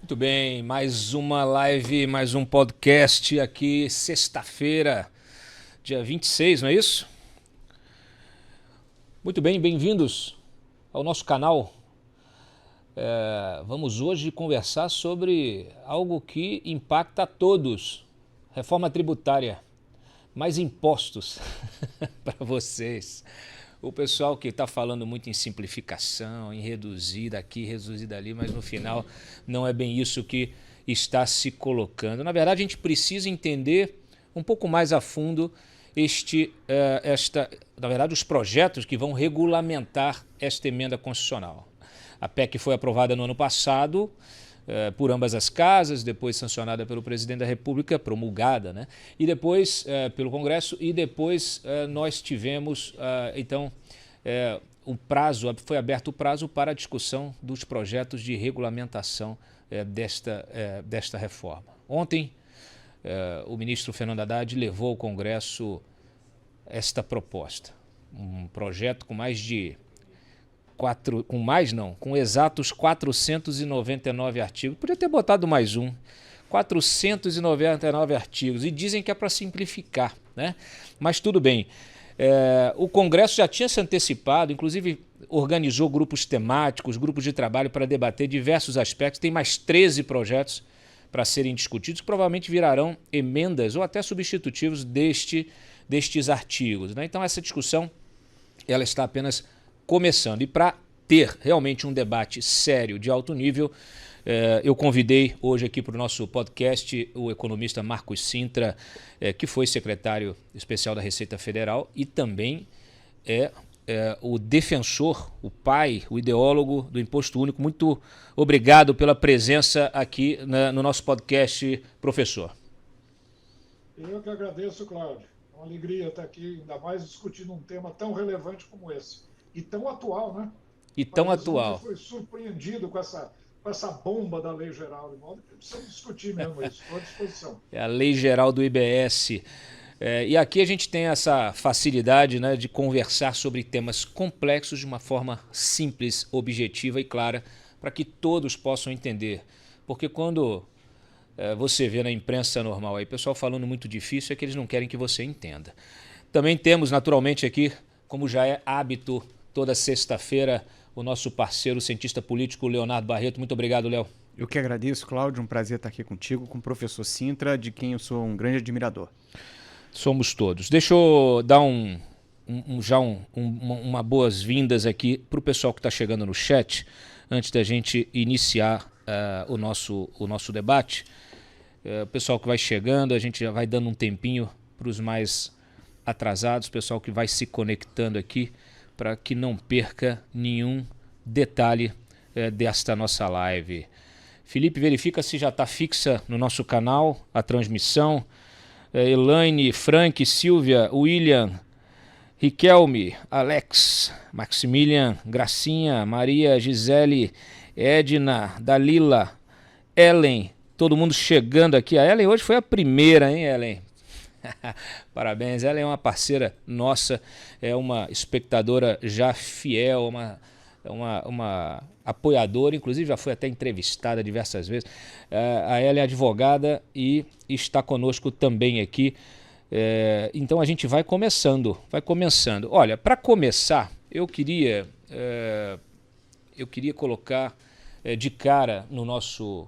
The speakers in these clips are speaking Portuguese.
Muito bem, mais uma live, mais um podcast aqui, sexta-feira, dia 26, não é isso? Muito bem, bem-vindos ao nosso canal. Vamos hoje conversar sobre algo que impacta a todos, reforma tributária, mais impostos para vocês. O pessoal que está falando muito em simplificação, em reduzir daqui, reduzir dali, mas no final não é bem isso que está se colocando. Na verdade, a gente precisa entender um pouco mais a fundo na verdade, os projetos que vão regulamentar esta emenda constitucional. A PEC foi aprovada no ano passado, por ambas as casas, depois sancionada pelo presidente da República, promulgada, né? E depois pelo Congresso, e depois nós tivemos, foi aberto o prazo para a discussão dos projetos de regulamentação desta reforma. Ontem, o ministro Fernando Haddad levou ao Congresso esta proposta, um projeto com exatos 499 artigos. Podia ter botado mais um. 499 artigos. E dizem que é para simplificar, né? Mas tudo bem. O Congresso já tinha se antecipado, inclusive organizou grupos temáticos, grupos de trabalho para debater diversos aspectos. Tem mais 13 projetos para serem discutidos, que provavelmente virarão emendas ou até substitutivos destes artigos, né? Então essa discussão ela está apenas começando. E para ter realmente um debate sério, de alto nível, eu convidei hoje aqui para o nosso podcast o economista Marcos Cintra, que foi secretário especial da Receita Federal e também o defensor, o pai, o ideólogo do Imposto Único. Muito obrigado pela presença aqui no nosso podcast, professor. Eu que agradeço, Cláudio. É uma alegria estar aqui, ainda mais discutindo um tema tão relevante como esse. E tão atual, né? E tão atual. Foi surpreendido com essa bomba da Lei Geral, de modo que precisamos discutir mesmo isso. Estou à disposição. É a Lei Geral do IBS. E aqui a gente tem essa facilidade, né, de conversar sobre temas complexos de uma forma simples, objetiva e clara, para que todos possam entender. Porque quando você vê na imprensa normal aí, pessoal falando muito difícil, é que eles não querem que você entenda. Também temos naturalmente aqui, como já é hábito, toda sexta-feira, o nosso parceiro, o cientista político Leonardo Barreto. Muito obrigado, Léo. Eu que agradeço, Cláudio. Um prazer estar aqui contigo, com o professor Cintra, de quem eu sou um grande admirador. Somos todos. Deixa eu dar uma boas-vindas aqui para o pessoal que está chegando no chat, antes da gente iniciar o nosso debate. O pessoal que vai chegando, a gente já vai dando um tempinho para os mais atrasados, pessoal que vai se conectando aqui, para que não perca nenhum detalhe desta nossa live. Felipe, verifica se já está fixa no nosso canal a transmissão. Elaine, Frank, Silvia, William, Riquelme, Alex, Maximilian, Gracinha, Maria, Gisele, Edna, Dalila, Ellen, todo mundo chegando aqui. A Ellen hoje foi a primeira, hein, Ellen? Parabéns, ela é uma parceira nossa, é uma espectadora já fiel, uma apoiadora, inclusive já foi até entrevistada diversas vezes. A ela é advogada e está conosco também aqui. Então a gente vai começando. Olha, para começar, eu queria colocar de cara no nosso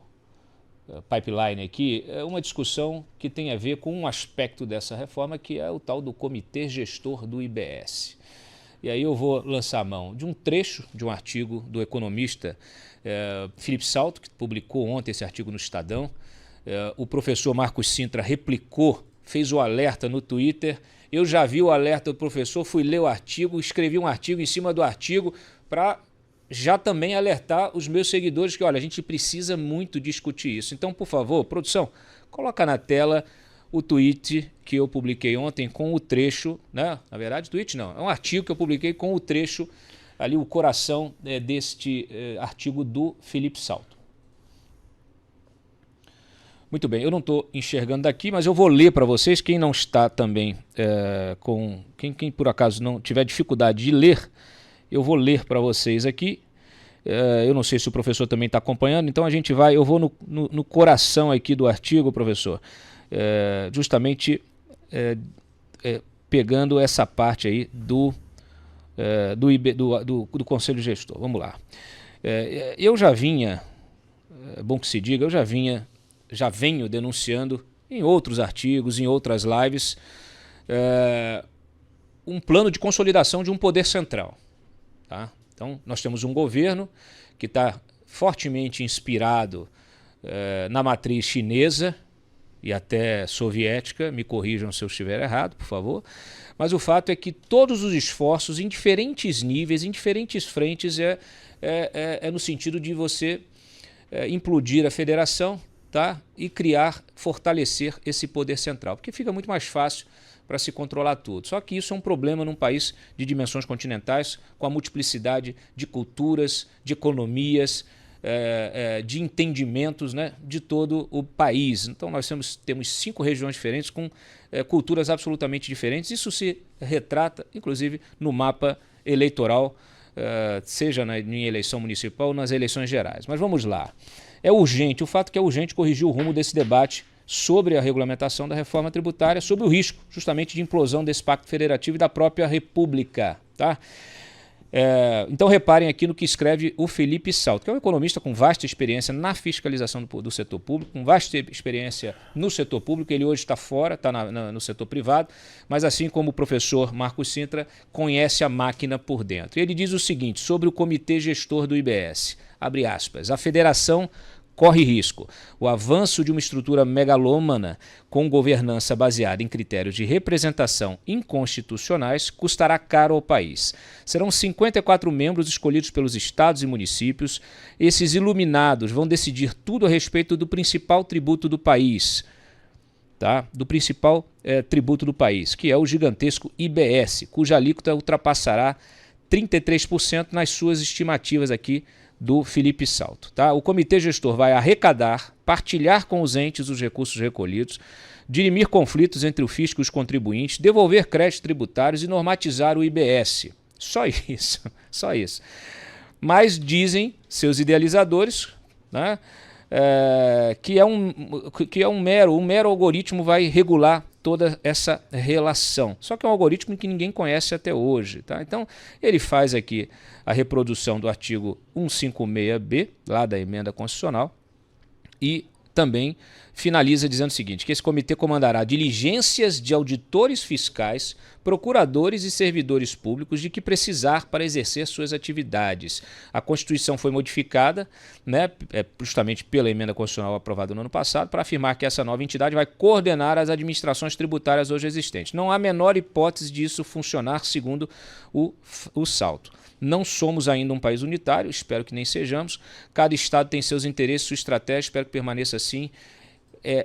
pipeline aqui uma discussão que tem a ver com um aspecto dessa reforma, que é o tal do Comitê Gestor do IBS. E aí eu vou lançar a mão de um trecho de um artigo do economista Felipe Salto, que publicou ontem esse artigo no Estadão. O professor Marcos Cintra replicou, fez o alerta no Twitter. Eu já vi o alerta do professor, fui ler o artigo, escrevi um artigo em cima do artigo para já também alertar os meus seguidores que, olha, a gente precisa muito discutir isso. Então, por favor, produção, coloca na tela o tweet que eu publiquei ontem com o trecho, né? Na verdade, tweet não, é um artigo que eu publiquei com o trecho, ali o coração deste artigo do Felipe Salto. Muito bem, eu não estou enxergando daqui, mas eu vou ler para vocês. Quem não está também quem por acaso não tiver dificuldade de ler, eu vou ler para vocês aqui. Eu não sei se o professor também está acompanhando, então eu vou no coração aqui do artigo, professor, justamente pegando essa parte aí do Conselho Gestor. Vamos lá. Eu já vinha, é bom que se diga, já venho denunciando em outros artigos, em outras lives, um plano de consolidação de um poder central. Tá? Então, nós temos um governo que está fortemente inspirado na matriz chinesa e até soviética, me corrijam se eu estiver errado, por favor, mas o fato é que todos os esforços em diferentes níveis, em diferentes frentes, é no sentido de você implodir a federação, tá? E fortalecer esse poder central, porque fica muito mais fácil para se controlar tudo. Só que isso é um problema num país de dimensões continentais, com a multiplicidade de culturas, de economias, de entendimentos, né, de todo o país. Então nós temos 5 regiões diferentes com culturas absolutamente diferentes. Isso se retrata, inclusive, no mapa eleitoral, seja em eleição municipal ou nas eleições gerais. Mas vamos lá. É urgente, o fato é que é urgente corrigir o rumo desse debate sobre a regulamentação da reforma tributária, sobre o risco justamente de implosão desse pacto federativo e da própria República. Tá? Então reparem aqui no que escreve o Felipe Salto, que é um economista com vasta experiência na fiscalização do setor público, com vasta experiência no setor público. Ele hoje está fora, está no setor privado, mas assim como o professor Marcos Sintra, conhece a máquina por dentro. Ele diz o seguinte sobre o comitê gestor do IBS, abre aspas, a federação corre risco. O avanço de uma estrutura megalômana com governança baseada em critérios de representação inconstitucionais custará caro ao país. Serão 54 membros escolhidos pelos estados e municípios. Esses iluminados vão decidir tudo a respeito do principal tributo do país, tá? Do principal tributo do país, que é o gigantesco IBS, cuja alíquota ultrapassará 33% nas suas estimativas aqui do Felipe Salto. Tá? O comitê gestor vai arrecadar, partilhar com os entes os recursos recolhidos, dirimir conflitos entre o fisco e os contribuintes, devolver créditos tributários e normatizar o IBS. Só isso, só isso. Mas dizem seus idealizadores, né, que um mero algoritmo vai regular toda essa relação. Só que é um algoritmo que ninguém conhece até hoje. Tá? Então, ele faz aqui a reprodução do artigo 156B, lá da emenda constitucional, e também finaliza dizendo o seguinte, que esse comitê comandará diligências de auditores fiscais, procuradores e servidores públicos de que precisar para exercer suas atividades. A Constituição foi modificada, né, justamente pela emenda constitucional aprovada no ano passado, para afirmar que essa nova entidade vai coordenar as administrações tributárias hoje existentes. Não há a menor hipótese disso funcionar segundo o Salto. Não somos ainda um país unitário, espero que nem sejamos. Cada estado tem seus interesses, sua estratégia, espero que permaneça assim.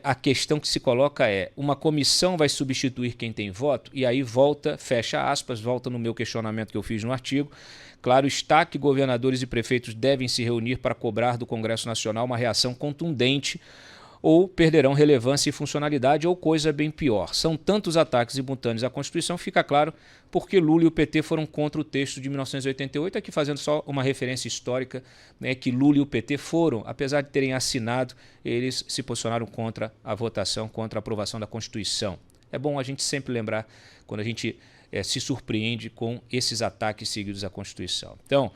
A questão que se coloca uma comissão vai substituir quem tem voto? E aí volta, fecha aspas, volta no meu questionamento que eu fiz no artigo. Claro está que governadores e prefeitos devem se reunir para cobrar do Congresso Nacional uma reação contundente, ou perderão relevância e funcionalidade, ou coisa bem pior. São tantos ataques simultâneos à Constituição, fica claro porque Lula e o PT foram contra o texto de 1988, aqui fazendo só uma referência histórica, né, que Lula e o PT foram, apesar de terem assinado, eles se posicionaram contra a votação, contra a aprovação da Constituição. É bom a gente sempre lembrar quando a gente se surpreende com esses ataques seguidos à Constituição. Então,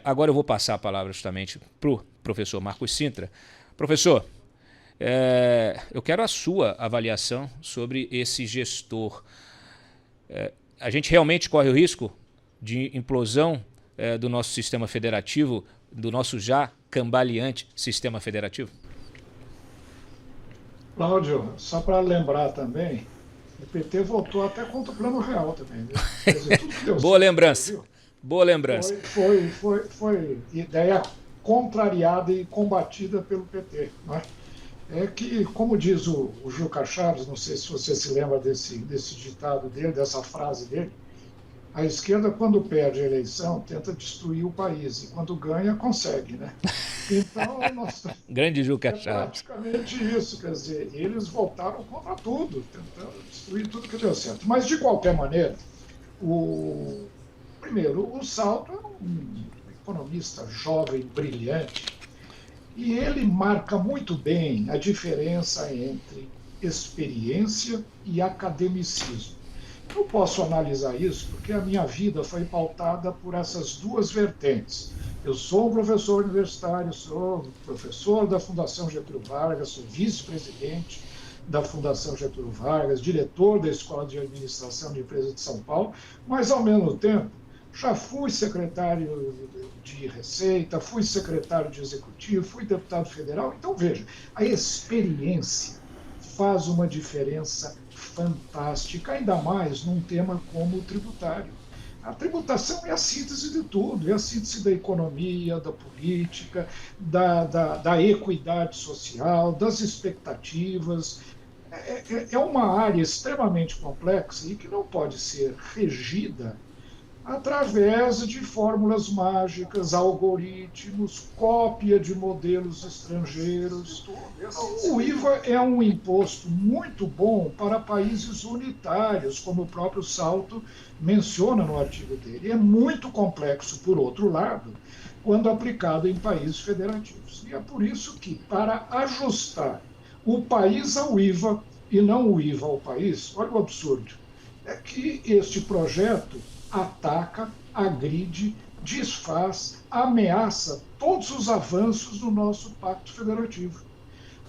agora eu vou passar a palavra justamente para o professor Marcos Sintra. Professor, eu quero a sua avaliação sobre esse gestor. A gente realmente corre o risco de implosão do nosso sistema federativo, do nosso já cambaleante sistema federativo? Cláudio, só para lembrar também, o PT votou até contra o Plano Real também. Né? Quer dizer, tudo que deu Boa lembrança. Viu? Boa lembrança. Foi ideia contrariada e combatida pelo PT, não é? É que, como diz o Juca Chaves, não sei se você se lembra desse ditado dele, dessa frase dele, a esquerda, quando perde a eleição, tenta destruir o país, e quando ganha, consegue, né? Então, grande Juca Chaves. Praticamente isso, quer dizer, eles votaram contra tudo, tentando destruir tudo que deu certo. Mas, de qualquer maneira, primeiro, o Salto é um economista jovem, brilhante, e ele marca muito bem a diferença entre experiência e academicismo. Eu posso analisar isso porque a minha vida foi pautada por essas duas vertentes. Eu sou um professor universitário, sou professor da Fundação Getúlio Vargas, sou vice-presidente da Fundação Getúlio Vargas, diretor da Escola de Administração de Empresas de São Paulo, mas, ao mesmo tempo, já fui secretário de Receita, fui secretário de Executivo, fui deputado federal. Então, veja, a experiência faz uma diferença fantástica, ainda mais num tema como o tributário. A tributação é a síntese de tudo, é a síntese da economia, da política, da equidade social, das expectativas. É uma área extremamente complexa e que não pode ser regida através de fórmulas mágicas, algoritmos, cópia de modelos estrangeiros. O IVA é um imposto muito bom para países unitários, como o próprio Salto menciona no artigo dele. É muito complexo, por outro lado, quando aplicado em países federativos. E é por isso que, para ajustar o país ao IVA e não o IVA ao país, olha o absurdo, é que este projeto ataca, agride, desfaz, ameaça todos os avanços do nosso pacto federativo.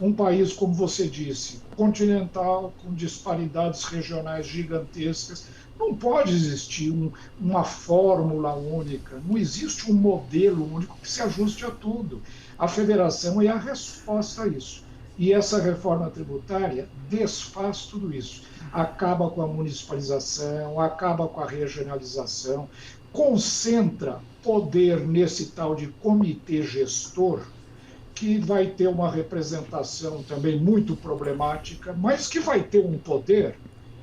Um país, como você disse, continental, com disparidades regionais gigantescas, não pode existir uma fórmula única, não existe um modelo único que se ajuste a tudo. A federação é a resposta a isso. E essa reforma tributária desfaz tudo isso. Acaba com a municipalização, acaba com a regionalização, concentra poder nesse tal de comitê gestor, que vai ter uma representação também muito problemática, mas que vai ter um poder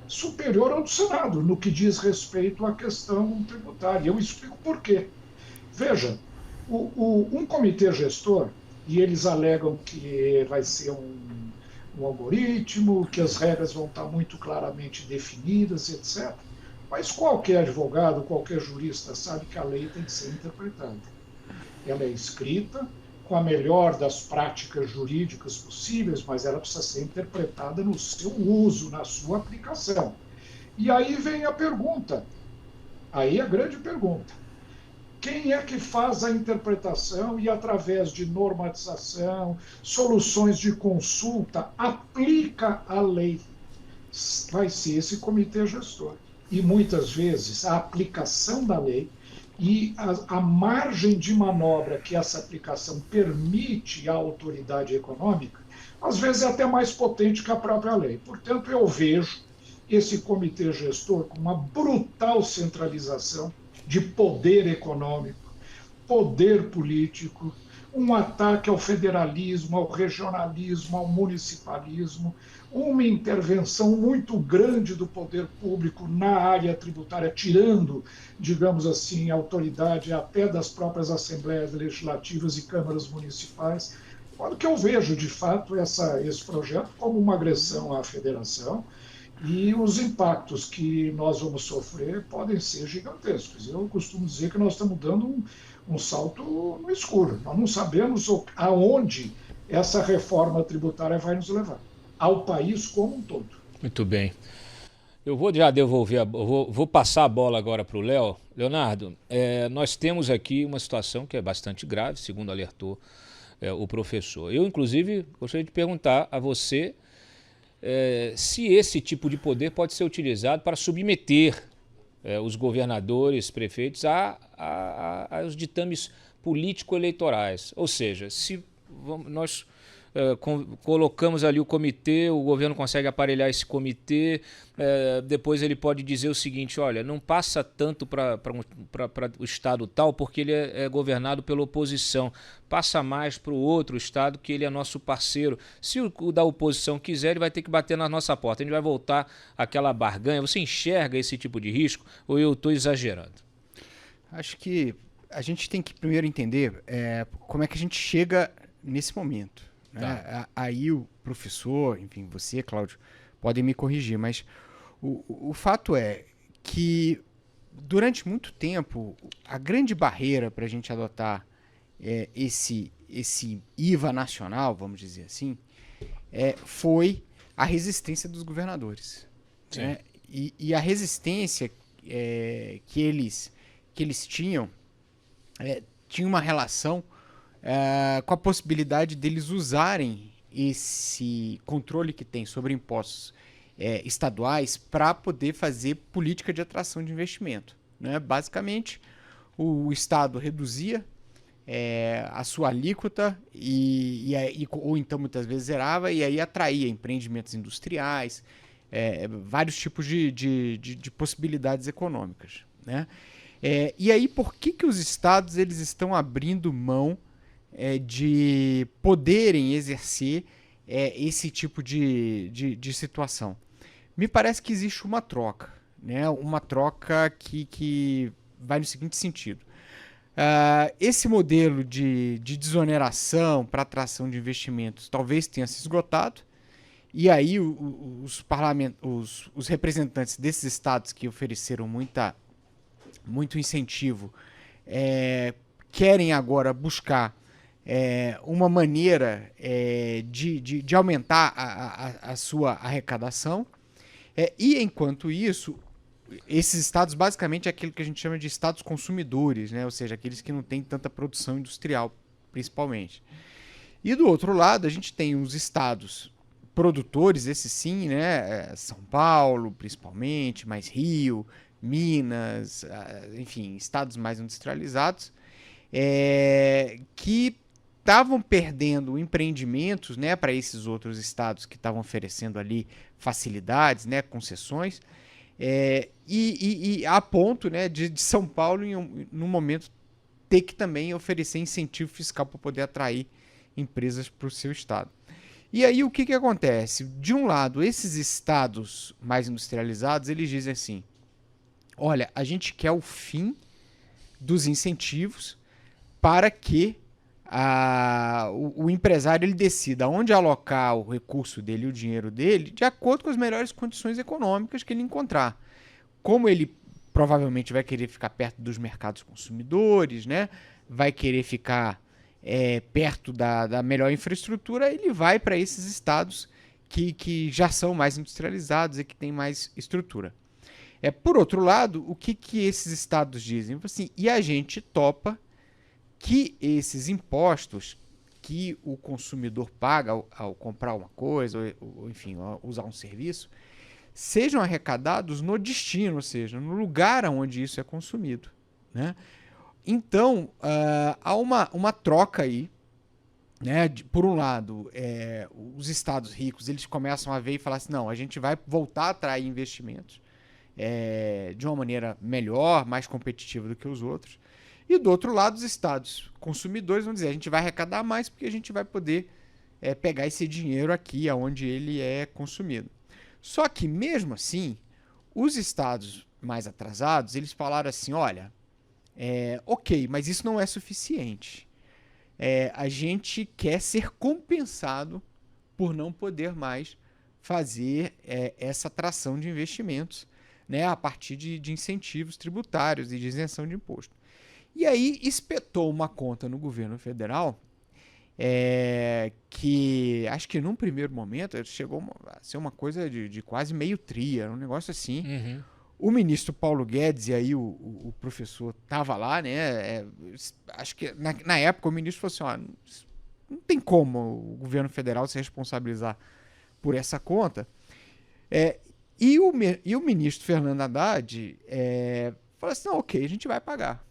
superior ao do Senado, no que diz respeito à questão tributária. Eu explico por quê. Veja, um comitê gestor, e eles alegam que vai ser um algoritmo, que as regras vão estar muito claramente definidas, etc. Mas qualquer advogado, qualquer jurista sabe que a lei tem que ser interpretada. Ela é escrita com a melhor das práticas jurídicas possíveis, mas ela precisa ser interpretada no seu uso, na sua aplicação. E aí vem a pergunta, aí a grande pergunta. Quem é que faz a interpretação e, através de normatização, soluções de consulta, aplica a lei? Vai ser esse comitê gestor. E, muitas vezes, a aplicação da lei e a margem de manobra que essa aplicação permite à autoridade econômica, às vezes é até mais potente que a própria lei. Portanto, eu vejo esse comitê gestor com uma brutal centralização de poder econômico, poder político, um ataque ao federalismo, ao regionalismo, ao municipalismo, uma intervenção muito grande do poder público na área tributária, tirando, digamos assim, a autoridade até das próprias assembleias legislativas e câmaras municipais. Quando que eu vejo, de fato, esse projeto como uma agressão à federação, e os impactos que nós vamos sofrer podem ser gigantescos. Eu costumo dizer que nós estamos dando um salto no escuro. Nós não sabemos aonde essa reforma tributária vai nos levar, ao país como um todo. Muito bem. Eu vou já devolver, vou passar a bola agora para o Léo. Leonardo, nós temos aqui uma situação que é bastante grave, segundo alertou o professor. Eu, inclusive, gostaria de perguntar a você se esse tipo de poder pode ser utilizado para submeter os governadores, prefeitos aos ditames político-eleitorais. Ou seja, se nós colocamos ali o comitê, o governo consegue aparelhar esse comitê, depois ele pode dizer o seguinte, olha, não passa tanto para o estado tal porque ele é governado pela oposição, passa mais para o outro estado que ele é nosso parceiro. Se o da oposição quiser, ele vai ter que bater na nossa porta, a gente vai voltar àquela barganha. Você enxerga esse tipo de risco ou eu estou exagerando? Acho que a gente tem que primeiro entender como é que a gente chega nesse momento. Tá. Aí o professor, enfim, você, Cláudio, podem me corrigir, mas o fato é que durante muito tempo, a grande barreira para a gente adotar esse IVA nacional, vamos dizer assim, foi a resistência dos governadores. Né? E a resistência que eles tinham tinha uma relação com a possibilidade deles usarem esse controle que tem sobre impostos estaduais para poder fazer política de atração de investimento. Né? Basicamente, o Estado reduzia a sua alíquota ou então muitas vezes zerava e aí atraía empreendimentos industriais, vários tipos de possibilidades econômicas. Né? E aí por que os estados eles estão abrindo mão de poderem exercer esse tipo de situação? Me parece que existe uma troca, né? Uma troca que vai no seguinte sentido. Esse modelo de desoneração para atração de investimentos talvez tenha se esgotado, e aí os representantes desses estados que ofereceram muito incentivo querem agora buscar uma maneira de aumentar a sua arrecadação, e enquanto isso, esses estados basicamente é aquilo que a gente chama de estados consumidores, né? Ou seja, aqueles que não têm tanta produção industrial, principalmente. E do outro lado, a gente tem os estados produtores, esses sim, né? São Paulo, principalmente, mais Rio, Minas, enfim, estados mais industrializados, que estavam perdendo empreendimentos, né, para esses outros estados que estavam oferecendo ali facilidades, né, concessões, e a ponto, né, de São Paulo, no momento, ter que também oferecer incentivo fiscal para poder atrair empresas para o seu estado. E aí o que acontece? De um lado, esses estados mais industrializados, eles dizem assim, olha, a gente quer o fim dos incentivos para que o empresário ele decida onde alocar o recurso dele, o dinheiro dele, de acordo com as melhores condições econômicas que ele encontrar. Como ele provavelmente vai querer ficar perto dos mercados consumidores, né? Vai querer ficar perto da melhor infraestrutura, ele vai para esses estados que já são mais industrializados e que têm mais estrutura. Por outro lado, o que esses estados dizem? Assim, e a gente topa que esses impostos que o consumidor paga ao comprar uma coisa, ou enfim, ao usar um serviço, sejam arrecadados no destino, ou seja, no lugar onde isso é consumido. Né? Então, há uma troca aí. Né? Por um lado, os estados ricos eles começam a ver e falar assim, não, a gente vai voltar a atrair investimentos de uma maneira melhor, mais competitiva do que os outros. E do outro lado, os estados consumidores vão dizer, a gente vai arrecadar mais porque a gente vai poder pegar esse dinheiro aqui onde ele é consumido. Só que, mesmo assim, os estados mais atrasados, eles falaram assim, olha, ok, mas isso não é suficiente. A gente quer ser compensado por não poder mais fazer essa atração de investimentos, né, a partir de incentivos tributários e de isenção de imposto. E aí espetou uma conta no governo federal que acho que num primeiro momento chegou a ser uma coisa de quase meio tria, um negócio assim. Uhum. O ministro Paulo Guedes, e aí o professor estava lá, né? Acho que na época o ministro falou assim, não tem como o governo federal se responsabilizar por essa conta. E o ministro Fernando Haddad falou assim, não, ok, a gente vai pagar.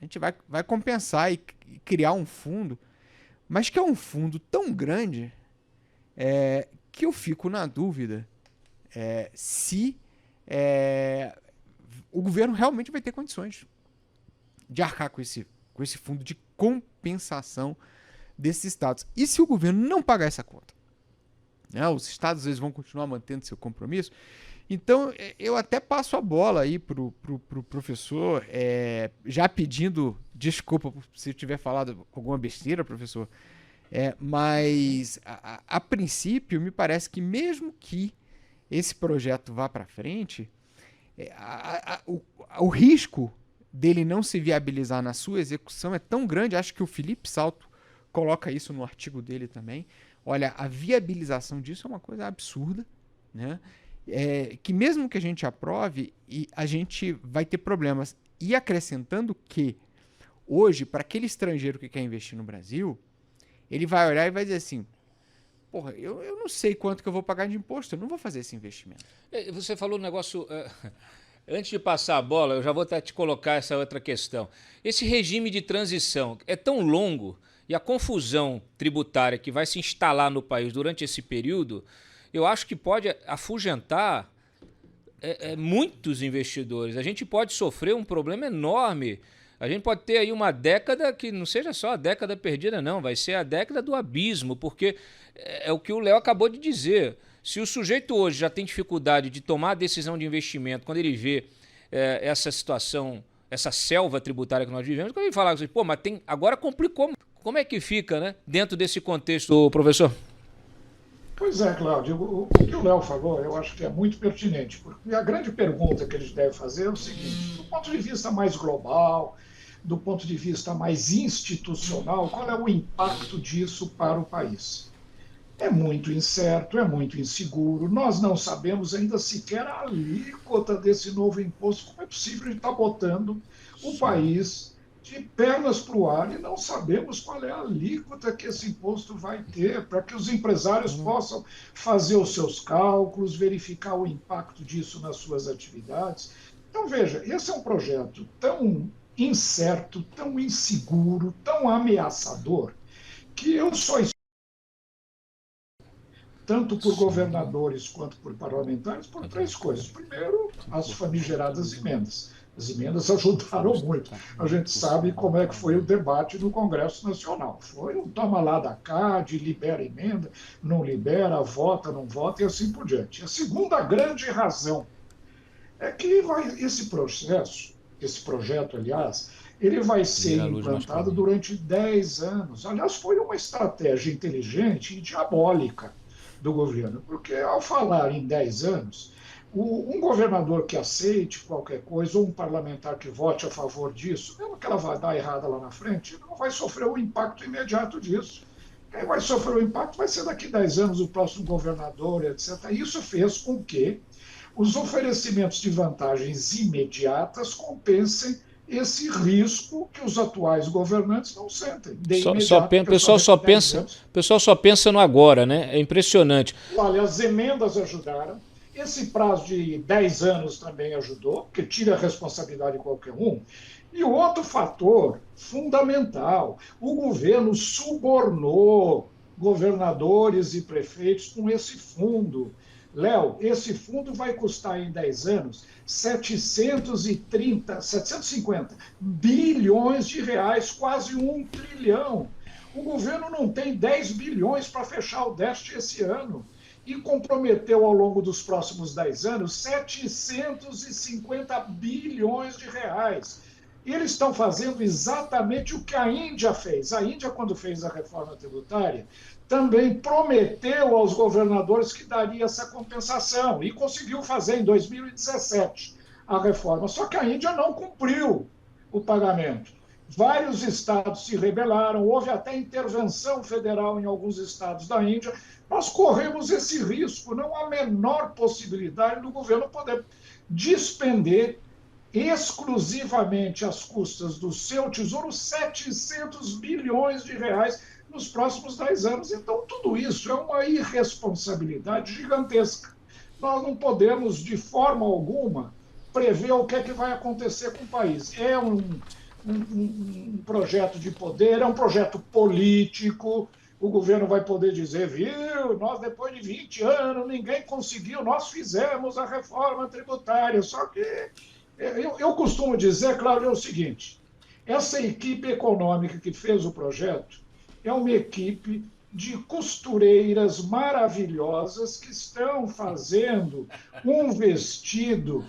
A gente vai compensar e criar um fundo, mas que é um fundo tão grande que eu fico na dúvida se o governo realmente vai ter condições de arcar com esse fundo de compensação desses estados. E se o governo não pagar essa conta? Né, os estados eles vão continuar mantendo seu compromisso. Então, eu até passo a bola aí pro professor, já pedindo desculpa se eu tiver falado alguma besteira, professor, mas a princípio me parece que mesmo que esse projeto vá para frente, o risco dele não se viabilizar na sua execução é tão grande, acho que o Felipe Salto coloca isso no artigo dele também. Olha, a viabilização disso é uma coisa absurda, né? Que mesmo que a gente aprove, a gente vai ter problemas. E acrescentando que, hoje, para aquele estrangeiro que quer investir no Brasil, ele vai olhar e vai dizer assim, porra, eu não sei quanto que eu vou pagar de imposto, eu não vou fazer esse investimento. Você falou um negócio... Antes de passar a bola, eu já vou até te colocar essa outra questão. Esse regime de transição é tão longo e a confusão tributária que vai se instalar no país durante esse período, eu acho que pode afugentar muitos investidores. A gente pode sofrer um problema enorme. A gente pode ter aí uma década que não seja só a década perdida, não. Vai ser a década do abismo, porque é o que o Léo acabou de dizer. Se o sujeito hoje já tem dificuldade de tomar a decisão de investimento, quando ele vê essa situação, essa selva tributária que nós vivemos, quando ele fala assim, pô, mas agora complicou. Como é que fica, né, dentro desse contexto, professor? Pois é, Cláudio, o que o Léo falou eu acho que é muito pertinente, porque a grande pergunta que a gente deve fazer é o seguinte, do ponto de vista mais global, do ponto de vista mais institucional, qual é o impacto disso para o país? É muito incerto, é muito inseguro. Nós não sabemos ainda sequer a alíquota desse novo imposto. Como é possível a gente estar botando o país de pernas para o ar e não sabemos qual é a alíquota que esse imposto vai ter, para que os empresários possam fazer os seus cálculos, verificar o impacto disso nas suas atividades. Então, veja, esse é um projeto tão incerto, tão inseguro, tão ameaçador, que eu só tanto por governadores quanto por parlamentares, por três coisas. Primeiro, as famigeradas emendas. As emendas ajudaram muito. A gente sabe como é que foi o debate no Congresso Nacional. Foi um toma lá da cá, de libera emenda, não libera, vota, não vota e assim por diante. A segunda grande razão é que esse projeto, aliás, ele vai ser implantado durante 10 anos. Aliás, foi uma estratégia inteligente e diabólica do governo, porque ao falar em 10 anos, um governador que aceite qualquer coisa, ou um parlamentar que vote a favor disso, mesmo que ela vá dar errada lá na frente, não vai sofrer o impacto imediato disso. Quem vai sofrer o impacto vai ser daqui a 10 anos o próximo governador, etc. Isso fez com que os oferecimentos de vantagens imediatas compensem esse risco que os atuais governantes não sentem. O pessoal só pensa no agora, né? É impressionante. Olha, as emendas ajudaram, esse prazo de 10 anos também ajudou, porque tira a responsabilidade de qualquer um. E o outro fator fundamental, o governo subornou governadores e prefeitos com esse fundo. Léo, esse fundo vai custar em 10 anos 750 bilhões de reais, quase 1 trilhão. O governo não tem 10 bilhões para fechar o déficit esse ano e comprometeu ao longo dos próximos 10 anos 750 bilhões de reais. E eles estão fazendo exatamente o que a Índia fez. A Índia, quando fez a reforma tributária, também prometeu aos governadores que daria essa compensação e conseguiu fazer em 2017 a reforma. Só que a Índia não cumpriu o pagamento. Vários estados se rebelaram, houve até intervenção federal em alguns estados da Índia. Nós corremos esse risco, não há a menor possibilidade do governo poder despender exclusivamente às custas do seu tesouro 700 bilhões de reais nos próximos 10 anos. Então, tudo isso é uma irresponsabilidade gigantesca. Nós não podemos, de forma alguma, prever o que é que vai acontecer com o país. É um projeto de poder, é um projeto político. O governo vai poder dizer, viu, nós depois de 20 anos ninguém conseguiu, nós fizemos a reforma tributária. Só que eu costumo dizer, claro, é o seguinte, essa equipe econômica que fez o projeto é uma equipe de costureiras maravilhosas que estão fazendo um vestido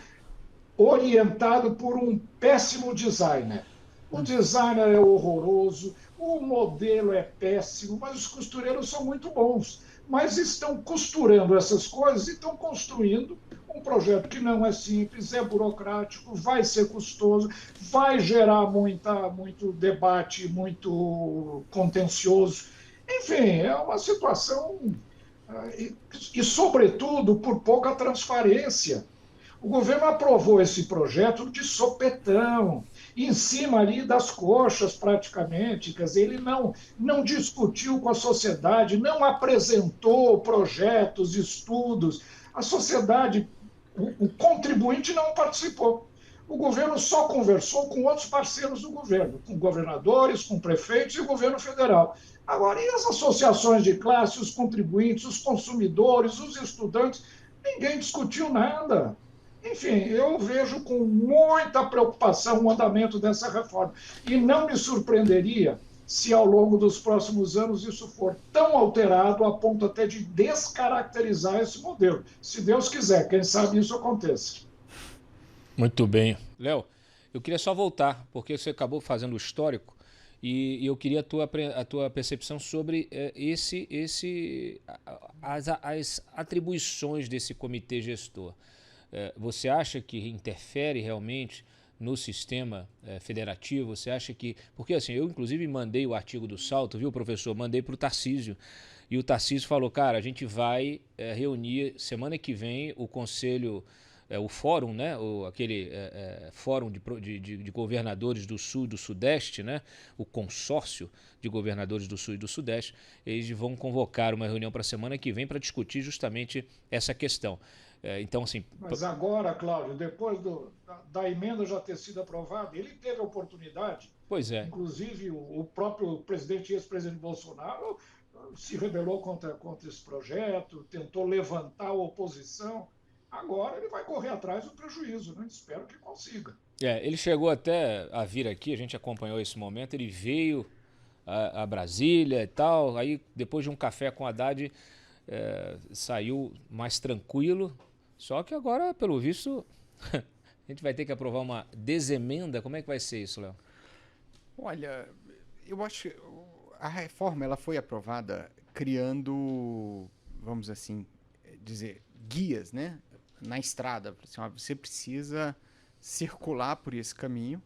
orientado por um péssimo designer. O designer é horroroso, o modelo é péssimo, mas os costureiros são muito bons. Mas estão costurando essas coisas e estão construindo Um projeto que não é simples, é burocrático, vai ser custoso, vai gerar muito debate, muito contencioso. Enfim, é uma situação, sobretudo, por pouca transparência. O governo aprovou esse projeto de sopetão, em cima ali das coxas, praticamente. Quer dizer, ele não discutiu com a sociedade, não apresentou projetos, estudos. A sociedade, o contribuinte não participou. O governo só conversou com outros parceiros do governo, com governadores, com prefeitos e o governo federal. Agora, e as associações de classe, os contribuintes, os consumidores, os estudantes? Ninguém discutiu nada. Enfim, eu vejo com muita preocupação o andamento dessa reforma. E não me surpreenderia se ao longo dos próximos anos isso for tão alterado a ponto até de descaracterizar esse modelo. Se Deus quiser, quem sabe isso aconteça. Muito bem. Léo, eu queria só voltar, porque você acabou fazendo o histórico, e eu queria a tua percepção sobre as atribuições desse comitê gestor. Você acha que interfere realmente no sistema federativo? Você acha que... Porque assim, eu inclusive mandei o artigo do Salto, viu, professor? Mandei para o Tarcísio. E o Tarcísio falou, cara, a gente vai reunir semana que vem o conselho, o fórum, né? Aquele fórum de governadores do Sul e do Sudeste, né? O consórcio de governadores do Sul e do Sudeste. Eles vão convocar uma reunião para a semana que vem para discutir justamente essa questão. Então, assim... Mas agora, Cláudio, depois da emenda já ter sido aprovada, ele teve a oportunidade, Pois é. Inclusive o próprio presidente e ex-presidente Bolsonaro se rebelou contra esse projeto, tentou levantar a oposição. Agora ele vai correr atrás do prejuízo, né? Espero que consiga. Ele chegou até a vir aqui, a gente acompanhou esse momento, ele veio a Brasília e tal, aí depois de um café com a Haddad, saiu mais tranquilo. Só que agora, pelo visto, a gente vai ter que aprovar uma desemenda. Como é que vai ser isso, Léo? Olha, eu acho que a reforma ela foi aprovada criando, vamos assim dizer, guias, né, na estrada. Assim, ó, você precisa circular por esse caminho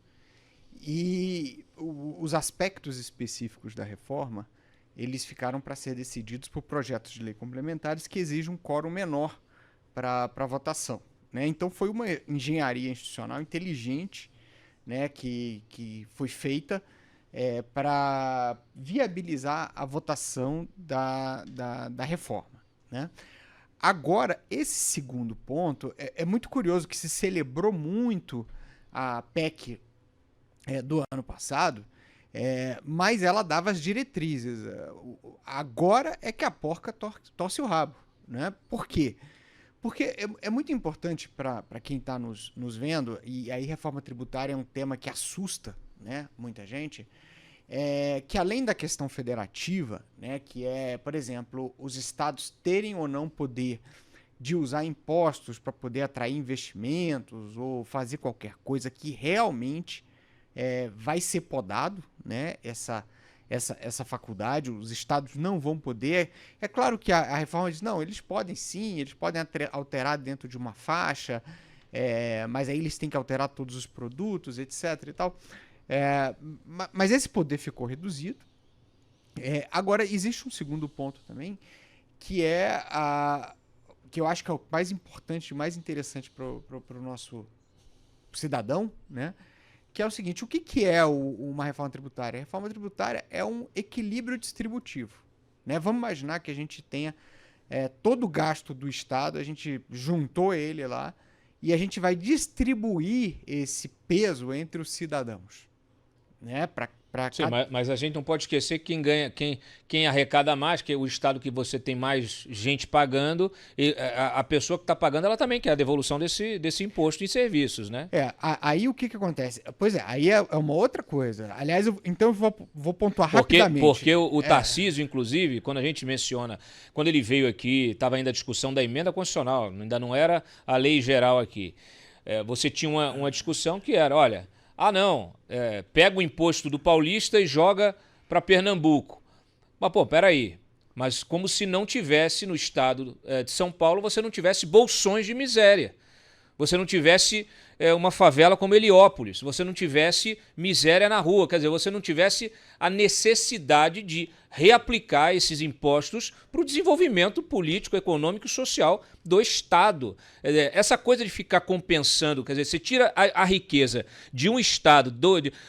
e os aspectos específicos da reforma eles ficaram para ser decididos por projetos de lei complementares que exigem um quórum menor para votação, né? Então foi uma engenharia institucional inteligente, né, que foi feita para viabilizar a votação da reforma, né? Agora, esse segundo ponto é muito curioso, que se celebrou muito a PEC do ano passado, mas ela dava as diretrizes. Agora é que a porca torce o rabo, né? Por quê? Porque é muito importante para quem está nos vendo, e aí reforma tributária é um tema que assusta, né, muita gente, que além da questão federativa, né, que é, por exemplo, os estados terem ou não poder de usar impostos para poder atrair investimentos ou fazer qualquer coisa que realmente vai ser podado, né, essa faculdade, os estados não vão poder. É claro que a reforma diz, não, eles podem sim, eles podem alterar dentro de uma faixa, mas aí eles têm que alterar todos os produtos, etc. e tal. Mas esse poder ficou reduzido. Agora, existe um segundo ponto também, que que eu acho que é o mais importante e mais interessante para o nosso cidadão, né? Que é o seguinte, o que é uma reforma tributária? A reforma tributária é um equilíbrio distributivo, né? Vamos imaginar que a gente tenha todo o gasto do Estado, a gente juntou ele lá e a gente vai distribuir esse peso entre os cidadãos, né? Sim, mas a gente não pode esquecer que quem ganha, quem arrecada mais, que é o estado que você tem mais gente pagando, e a pessoa que está pagando, ela também quer a devolução desse imposto em serviços, né? Aí o que acontece? Pois aí é uma outra coisa. Aliás, então eu vou pontuar rapidamente. Porque o Tarcísio, inclusive, quando a gente menciona, quando ele veio aqui, estava ainda a discussão da emenda constitucional, ainda não era a lei geral aqui. Você tinha uma discussão que era, olha... não, pega o imposto do paulista e joga para Pernambuco. Mas, pô, peraí, mas como se não tivesse no estado de São Paulo, você não tivesse bolsões de miséria. Você não tivesse uma favela como Heliópolis, você não tivesse miséria na rua, quer dizer, você não tivesse a necessidade de reaplicar esses impostos para o desenvolvimento político, econômico e social do Estado. Essa coisa de ficar compensando, quer dizer, você tira a riqueza de um Estado,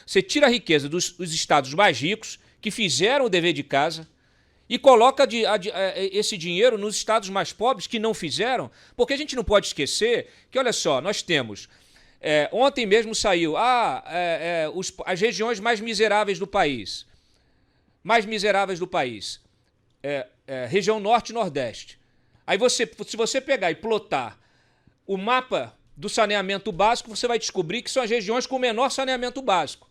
você tira a riqueza dos estados mais ricos, que fizeram o dever de casa, e coloca esse dinheiro nos estados mais pobres que não fizeram, porque a gente não pode esquecer que, olha só, nós temos... ontem mesmo saiu as regiões mais miseráveis do país. Região Norte e Nordeste. Aí se você pegar e plotar o mapa do saneamento básico, você vai descobrir que são as regiões com menor saneamento básico.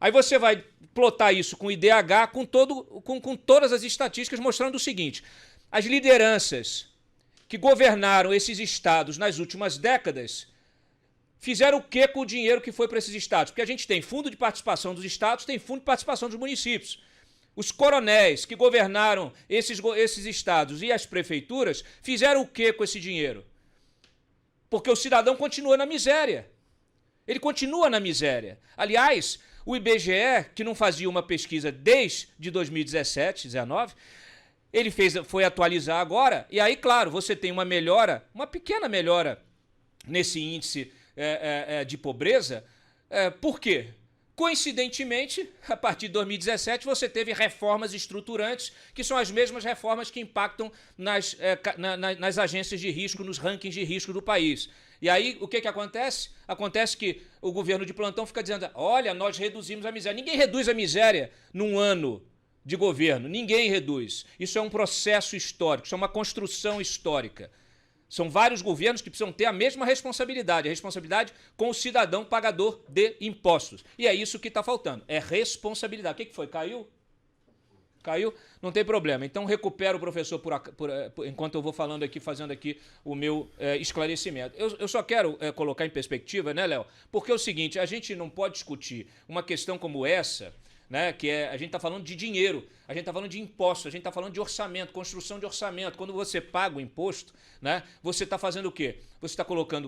Aí você vai plotar isso com IDH, com todas as estatísticas mostrando o seguinte: as lideranças que governaram esses estados nas últimas décadas fizeram o que com o dinheiro que foi para esses estados? Porque a gente tem fundo de participação dos estados, tem fundo de participação dos municípios. Os coronéis que governaram esses estados e as prefeituras fizeram o que com esse dinheiro? Porque o cidadão continua na miséria. Ele continua na miséria. Aliás, o IBGE, que não fazia uma pesquisa desde 2017, 2019, ele foi atualizar agora, e aí, claro, você tem uma melhora, uma pequena melhora nesse índice de pobreza. Por quê? Coincidentemente, a partir de 2017, você teve reformas estruturantes, que são as mesmas reformas que impactam nas agências de risco, nos rankings de risco do país. E aí, o que acontece? Acontece que o governo de plantão fica dizendo: olha, nós reduzimos a miséria. Ninguém reduz a miséria num ano de governo. Ninguém reduz. Isso é um processo histórico, isso é uma construção histórica. São vários governos que precisam ter a mesma responsabilidade, a responsabilidade com o cidadão pagador de impostos. E é isso que está faltando, é responsabilidade. O que foi? Caiu? Caiu? Não tem problema. Então recupera o professor enquanto eu vou falando aqui, fazendo aqui o meu esclarecimento. Eu só quero colocar em perspectiva, né, Léo? Porque é o seguinte, a gente não pode discutir uma questão como essa, né, a gente está falando de dinheiro, a gente está falando de imposto, a gente está falando de orçamento, construção de orçamento. Quando você paga o imposto, né, você está fazendo o quê? Você está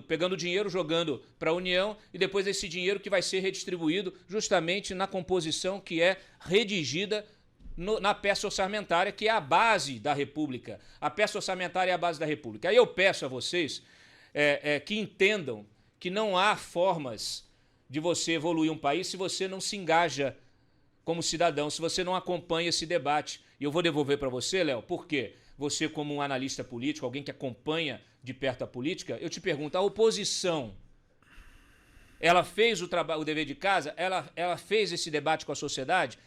pegando dinheiro, jogando para a União, e depois esse dinheiro que vai ser redistribuído justamente na composição que é redigida na peça orçamentária, que é a base da República. A peça orçamentária é a base da República. Aí eu peço a vocês que entendam que não há formas de você evoluir um país se você não se engaja como cidadão, se você não acompanha esse debate. E eu vou devolver para você, Léo, por quê? Você, como um analista político, alguém que acompanha de perto a política, eu te pergunto, a oposição, ela fez o dever de casa? Ela fez esse debate com a sociedade?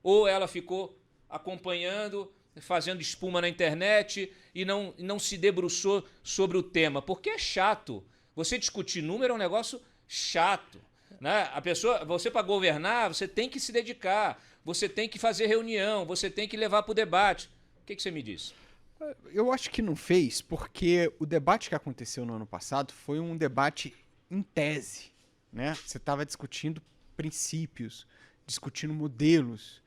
Ou ela ficou acompanhando, fazendo espuma na internet e não se debruçou sobre o tema? Porque é chato. Você discutir número é um negócio chato, né? Você para governar, você tem que se dedicar, você tem que fazer reunião, você tem que levar para o debate. O que você me diz? Eu acho que não fez, porque o debate que aconteceu no ano passado foi um debate em tese, né? Você estava discutindo princípios, discutindo modelos.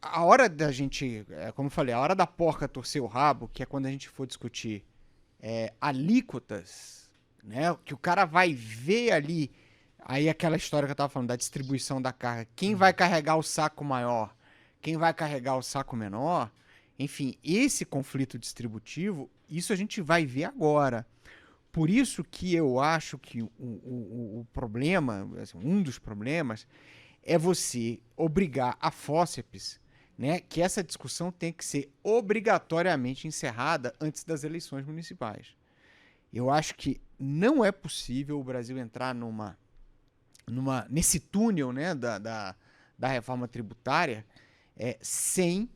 A hora da gente, como eu falei, a hora da porca torcer o rabo, que é quando a gente for discutir alíquotas, né? Que o cara vai ver ali, aí aquela história que eu estava falando, da distribuição da carga, quem vai carregar o saco maior, quem vai carregar o saco menor, enfim, esse conflito distributivo, isso a gente vai ver agora. Por isso que eu acho que o problema, assim, um dos problemas, é você obrigar a fórceps, né, que essa discussão tem que ser obrigatoriamente encerrada antes das eleições municipais. Eu acho que não é possível o Brasil entrar nesse túnel, né, da reforma tributária sem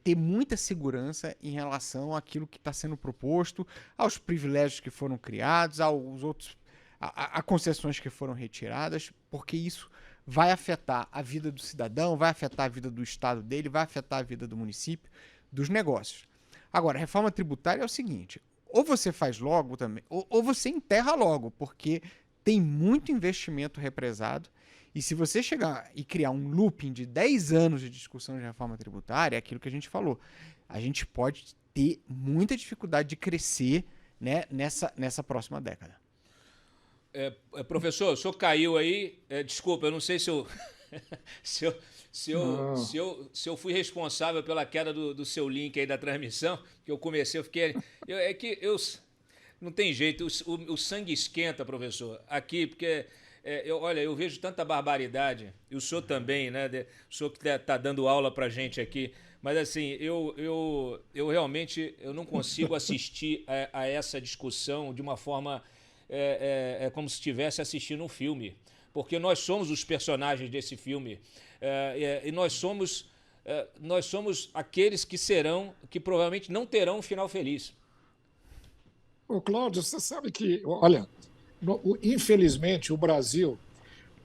ter muita segurança em relação àquilo que está sendo proposto, aos privilégios que foram criados, aos outros, a concessões que foram retiradas, porque isso vai afetar a vida do cidadão, vai afetar a vida do estado dele, vai afetar a vida do município, dos negócios. Agora, a reforma tributária é o seguinte, ou você faz logo também, ou você enterra logo, porque tem muito investimento represado E se você chegar e criar um looping de 10 anos de discussão de reforma tributária, é aquilo que a gente falou. A gente pode ter muita dificuldade de crescer, né, nessa próxima década. Professor, o senhor caiu aí. Desculpa, eu não sei se eu, se eu fui responsável pela queda do seu link aí da transmissão, que eu comecei, eu fiquei. Não tem jeito, o sangue esquenta, professor, aqui, porque. Olha, eu vejo tanta barbaridade, e o senhor também, né? O senhor que está dando aula para gente aqui, mas assim, eu realmente eu não consigo assistir a essa discussão de uma forma como se estivesse assistindo um filme, porque nós somos os personagens desse filme, e nós somos aqueles que provavelmente não terão um final feliz. Ô, Cláudio, você sabe que, olha, infelizmente, o Brasil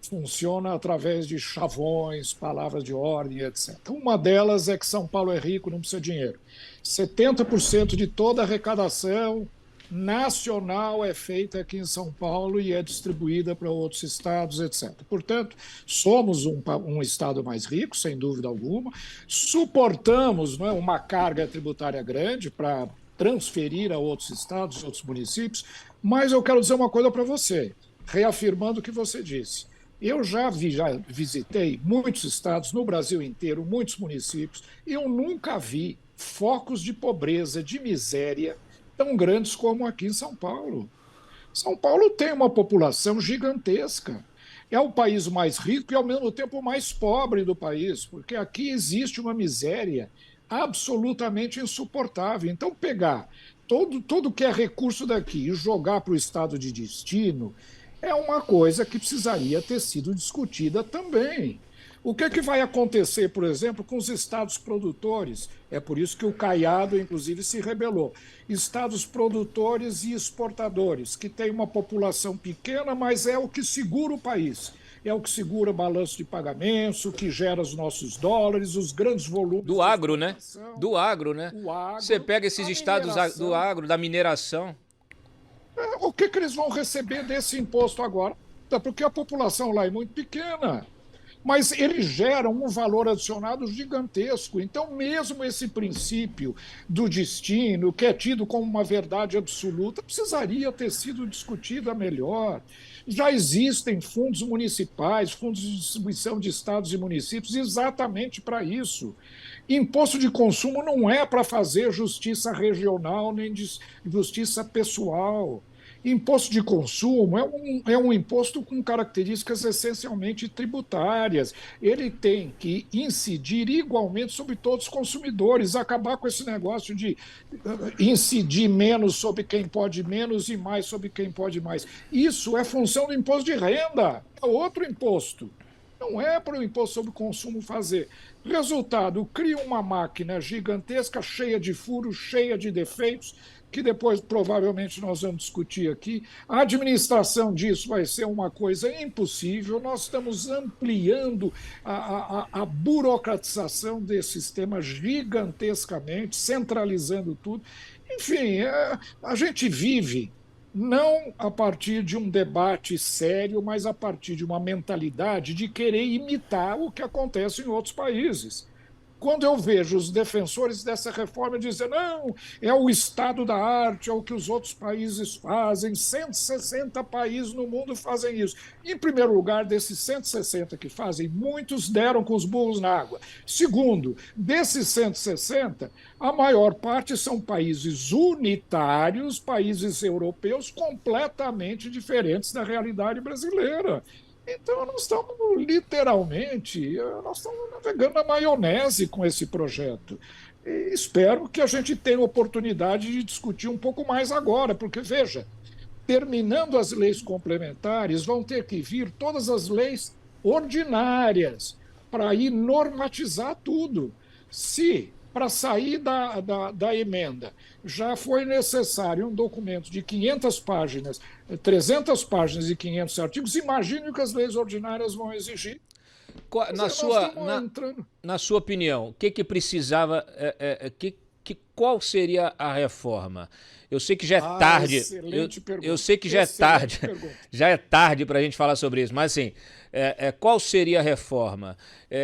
funciona através de chavões, palavras de ordem, etc. Uma delas é que São Paulo é rico, não precisa de dinheiro. 70% de toda a arrecadação nacional é feita aqui em São Paulo e é distribuída para outros estados, etc. Portanto, somos um estado mais rico, sem dúvida alguma, suportamos, não é, uma carga tributária grande para transferir a outros estados, outros municípios, mas eu quero dizer uma coisa para você, reafirmando o que você disse. Eu já visitei muitos estados no Brasil inteiro, muitos municípios, e eu nunca vi focos de pobreza, de miséria, tão grandes como aqui em São Paulo. São Paulo tem uma população gigantesca. É o país mais rico e, ao mesmo tempo, o mais pobre do país, porque aqui existe uma miséria absolutamente insuportável. Então, pegar todo que é recurso daqui e jogar para o estado de destino é uma coisa que precisaria ter sido discutida também. O que é que vai acontecer, por exemplo, com os estados produtores? É por isso que o Caiado, inclusive, se rebelou. Estados produtores e exportadores, que tem uma população pequena, mas é o que segura o país. É o que segura o balanço de pagamentos, o que gera os nossos dólares, os grandes volumes. Do agro, né? Do agro, né? Você pega esses estados do agro, da mineração. O que eles vão receber desse imposto agora? Porque a população lá é muito pequena. Mas eles geram um valor adicionado gigantesco. Então, mesmo esse princípio do destino, que é tido como uma verdade absoluta, precisaria ter sido discutida melhor. Já existem fundos municipais, fundos de distribuição de estados e municípios exatamente para isso. Imposto de consumo não é para fazer justiça regional nem justiça pessoal. Imposto de consumo é um imposto com características essencialmente tributárias. Ele tem que incidir igualmente sobre todos os consumidores, acabar com esse negócio de incidir menos sobre quem pode menos e mais sobre quem pode mais. Isso é função do imposto de renda, é outro imposto. Não é para o imposto sobre consumo fazer. Resultado, cria uma máquina gigantesca, cheia de furos, cheia de defeitos, que depois provavelmente nós vamos discutir aqui. A administração disso vai ser uma coisa impossível. Nós estamos ampliando a burocratização desse sistema gigantescamente, centralizando tudo. Enfim, a gente vive não a partir de um debate sério, mas a partir de uma mentalidade de querer imitar o que acontece em outros países. Quando eu vejo os defensores dessa reforma dizendo não, é o estado da arte, é o que os outros países fazem, 160 países no mundo fazem isso. Em primeiro lugar, desses 160 que fazem, muitos deram com os burros na água. Segundo, desses 160, a maior parte são países unitários, países europeus completamente diferentes da realidade brasileira. Então, nós estamos literalmente, navegando na maionese com esse projeto. E espero que a gente tenha oportunidade de discutir um pouco mais agora, porque, veja, terminando as leis complementares, vão ter que vir todas as leis ordinárias para ir normatizar tudo. Se, para sair da emenda, já foi necessário um documento de 500 páginas, 300 páginas e 500 artigos, imagine o que as leis ordinárias vão exigir. Na sua opinião, o que precisava, qual seria a reforma? Eu sei que já é tarde. Excelente pergunta. Eu sei que já é tarde. Já é tarde para a gente falar sobre isso. Mas assim, qual seria a reforma?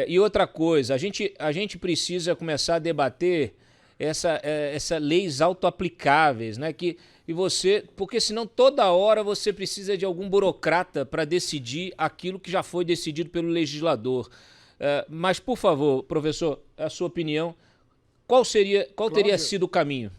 E outra coisa, a gente precisa começar a debater essa leis autoaplicáveis, né? Porque senão toda hora você precisa de algum burocrata para decidir aquilo que já foi decidido pelo legislador. Mas, por favor, professor, a sua opinião, qual teria sido o caminho?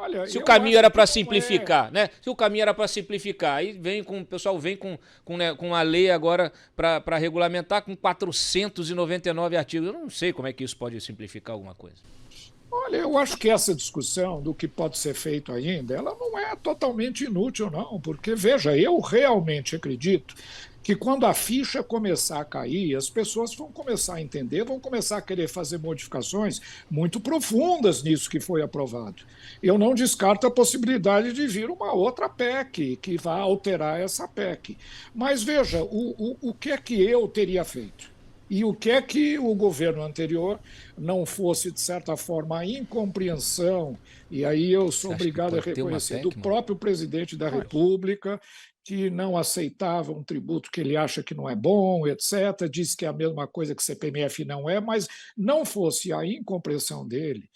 Olha, se o caminho era para simplificar, né? Se o caminho era para simplificar, aí o pessoal vem com a lei agora para regulamentar com 499 artigos. Eu não sei como é que isso pode simplificar alguma coisa. Olha, eu acho que essa discussão do que pode ser feito ainda, ela não é totalmente inútil, não, porque, veja, eu realmente acredito que quando a ficha começar a cair, as pessoas vão começar a entender, vão começar a querer fazer modificações muito profundas nisso que foi aprovado. Eu não descarto a possibilidade de vir uma outra PEC que vá alterar essa PEC. Mas veja, o que é que eu teria feito? E o que é que o governo anterior não fosse, de certa forma, a incompreensão, e aí eu sou obrigado a reconhecer, do próprio presidente da República, que não aceitava um tributo que ele acha que não é bom, etc., diz que é a mesma coisa que CPMF não é, mas não fosse a incompreensão dele,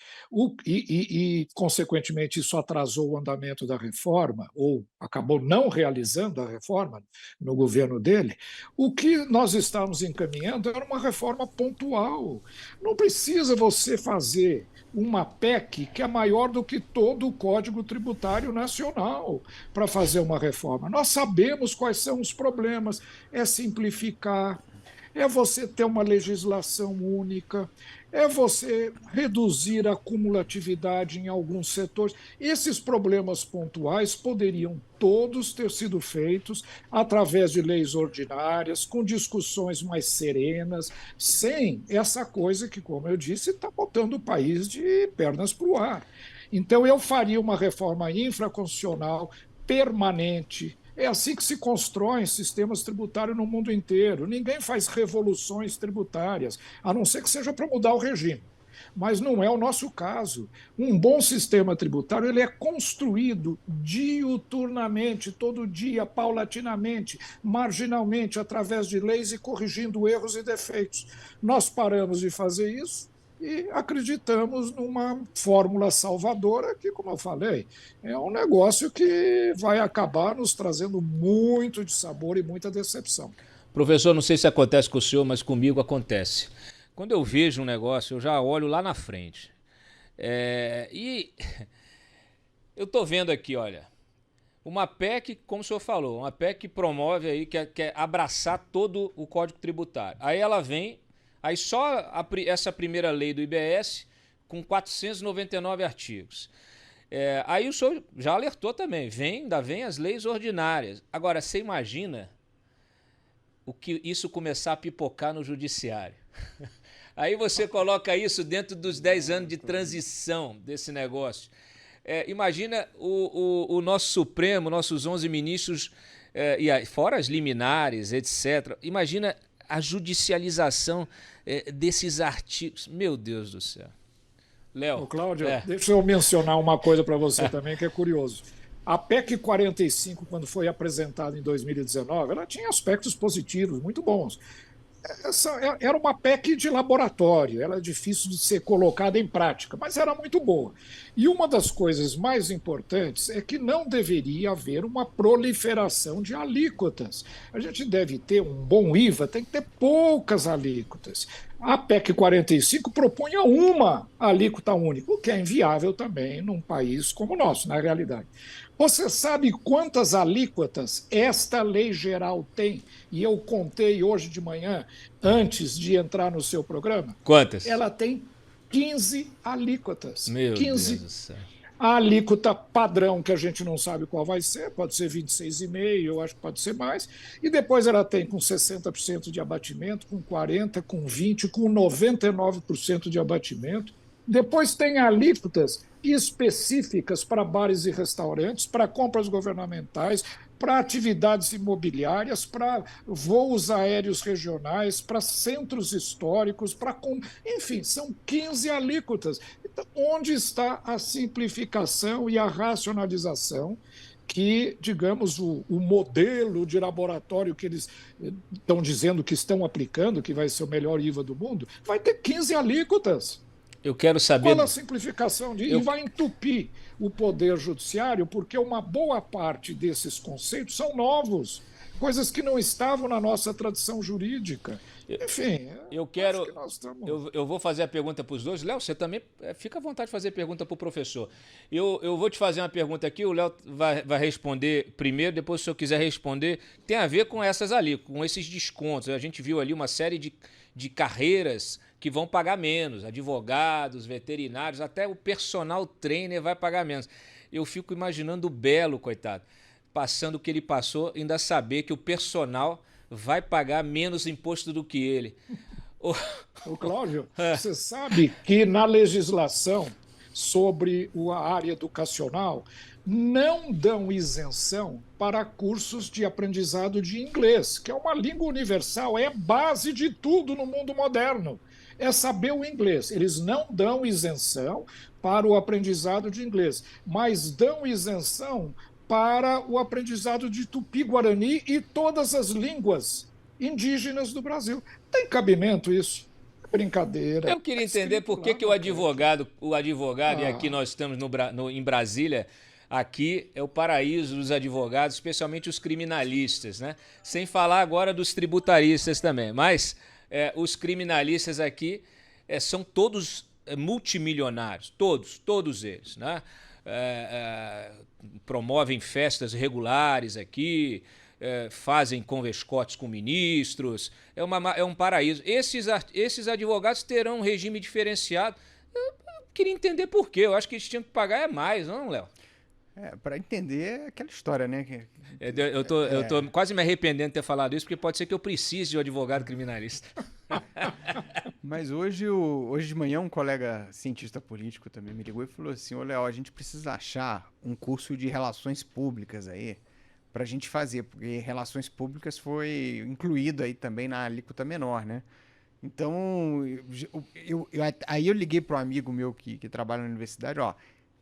consequentemente, isso atrasou o andamento da reforma, ou acabou não realizando a reforma no governo dele, o que nós estávamos encaminhando era uma reforma pontual. Não precisa você fazer uma PEC que é maior do que todo o Código Tributário Nacional para fazer uma reforma. Nós sabemos quais são os problemas, é simplificar, é você ter uma legislação única, é você reduzir a cumulatividade em alguns setores. Esses problemas pontuais poderiam todos ter sido feitos através de leis ordinárias, com discussões mais serenas, sem essa coisa que, como eu disse, está botando o país de pernas para o ar. Então, eu faria uma reforma infraconstitucional permanente. É assim que se constroem sistemas tributários no mundo inteiro. Ninguém faz revoluções tributárias, a não ser que seja para mudar o regime. Mas não é o nosso caso. Um bom sistema tributário ele é construído diuturnamente, todo dia, paulatinamente, marginalmente, através de leis e corrigindo erros e defeitos. Nós paramos de fazer isso e acreditamos numa fórmula salvadora que, como eu falei, é um negócio que vai acabar nos trazendo muito de sabor e muita decepção. Professor, não sei se acontece com o senhor, mas comigo acontece. Quando eu vejo um negócio, eu já olho lá na frente. E eu estou vendo aqui, olha, uma PEC, como o senhor falou, uma PEC que promove aí, quer abraçar todo o Código Tributário. Aí ela vem, aí só essa primeira lei do IBS com 499 artigos. Aí o senhor já alertou também, ainda vem as leis ordinárias. Agora, você imagina o que isso começar a pipocar no judiciário. Aí você coloca isso dentro dos 10 anos de transição desse negócio. Imagina o nosso Supremo, nossos 11 ministros, fora as liminares, etc. Imagina a judicialização desses artigos. Meu Deus do céu. Léo. Cláudio, deixa eu mencionar uma coisa para você também que é curioso. A PEC 45, quando foi apresentada em 2019, ela tinha aspectos positivos, muito bons. Era uma PEC de laboratório, era difícil de ser colocada em prática, mas era muito boa. E uma das coisas mais importantes é que não deveria haver uma proliferação de alíquotas. A gente deve ter um bom IVA, tem que ter poucas alíquotas. A PEC 45 propunha uma alíquota única, o que é inviável também num país como o nosso, na realidade. Você sabe quantas alíquotas esta lei geral tem? E eu contei hoje de manhã, antes de entrar no seu programa. Quantas? Ela tem 15 alíquotas. Meu 15. Deus do céu. A alíquota padrão, que a gente não sabe qual vai ser, pode ser 26,5%, eu acho que pode ser mais. E depois ela tem com 60% de abatimento, com 40%, com 20%, com 99% de abatimento. Depois tem alíquotas específicas para bares e restaurantes, para compras governamentais, para atividades imobiliárias, para voos aéreos regionais, para centros históricos, enfim, são 15 alíquotas. Então, onde está a simplificação e a racionalização que, digamos, o modelo de laboratório que eles estão dizendo que estão aplicando, que vai ser o melhor IVA do mundo, vai ter 15 alíquotas. Eu quero saber. Qual a simplificação disso? E vai entupir o poder judiciário, porque uma boa parte desses conceitos são novos, coisas que não estavam na nossa tradição jurídica. Enfim, eu quero. acho que nós estamos... eu vou fazer a pergunta para os dois. Léo, você também fica à vontade de fazer pergunta para o professor. Eu vou te fazer uma pergunta aqui, o Léo vai responder primeiro, depois, se eu quiser responder, tem a ver com essas ali, com esses descontos. A gente viu ali uma série de carreiras que vão pagar menos, advogados, veterinários, até o personal trainer vai pagar menos. Eu fico imaginando o Belo, coitado, passando o que ele passou, ainda saber que o personal vai pagar menos imposto do que ele. Ô, Cláudio, você sabe que na legislação sobre a área educacional não dão isenção para cursos de aprendizado de inglês, que é uma língua universal, é base de tudo no mundo moderno. É saber o inglês. Eles não dão isenção para o aprendizado de inglês, mas dão isenção para o aprendizado de Tupi-Guarani e todas as línguas indígenas do Brasil. Tem cabimento isso? Brincadeira. Eu queria entender por que o advogado, e aqui nós estamos em Brasília, aqui é o paraíso dos advogados, especialmente os criminalistas, né? Sem falar agora dos tributaristas também, mas os criminalistas aqui são todos multimilionários, todos eles, né? Promovem festas regulares aqui, fazem convescotes com ministros, é um paraíso. Esses advogados terão um regime diferenciado. Eu queria entender por quê, eu acho que eles tinham que pagar mais, não, Léo? Para entender aquela história, né? Eu tô quase me arrependendo de ter falado isso, porque pode ser que eu precise de um advogado criminalista. Mas hoje de manhã um colega cientista político também me ligou e falou assim: ô Léo, a gente precisa achar um curso de relações públicas aí pra gente fazer, porque relações públicas foi incluído aí também na alíquota menor, né? Então, aí eu liguei para um amigo meu que trabalha na universidade, ó,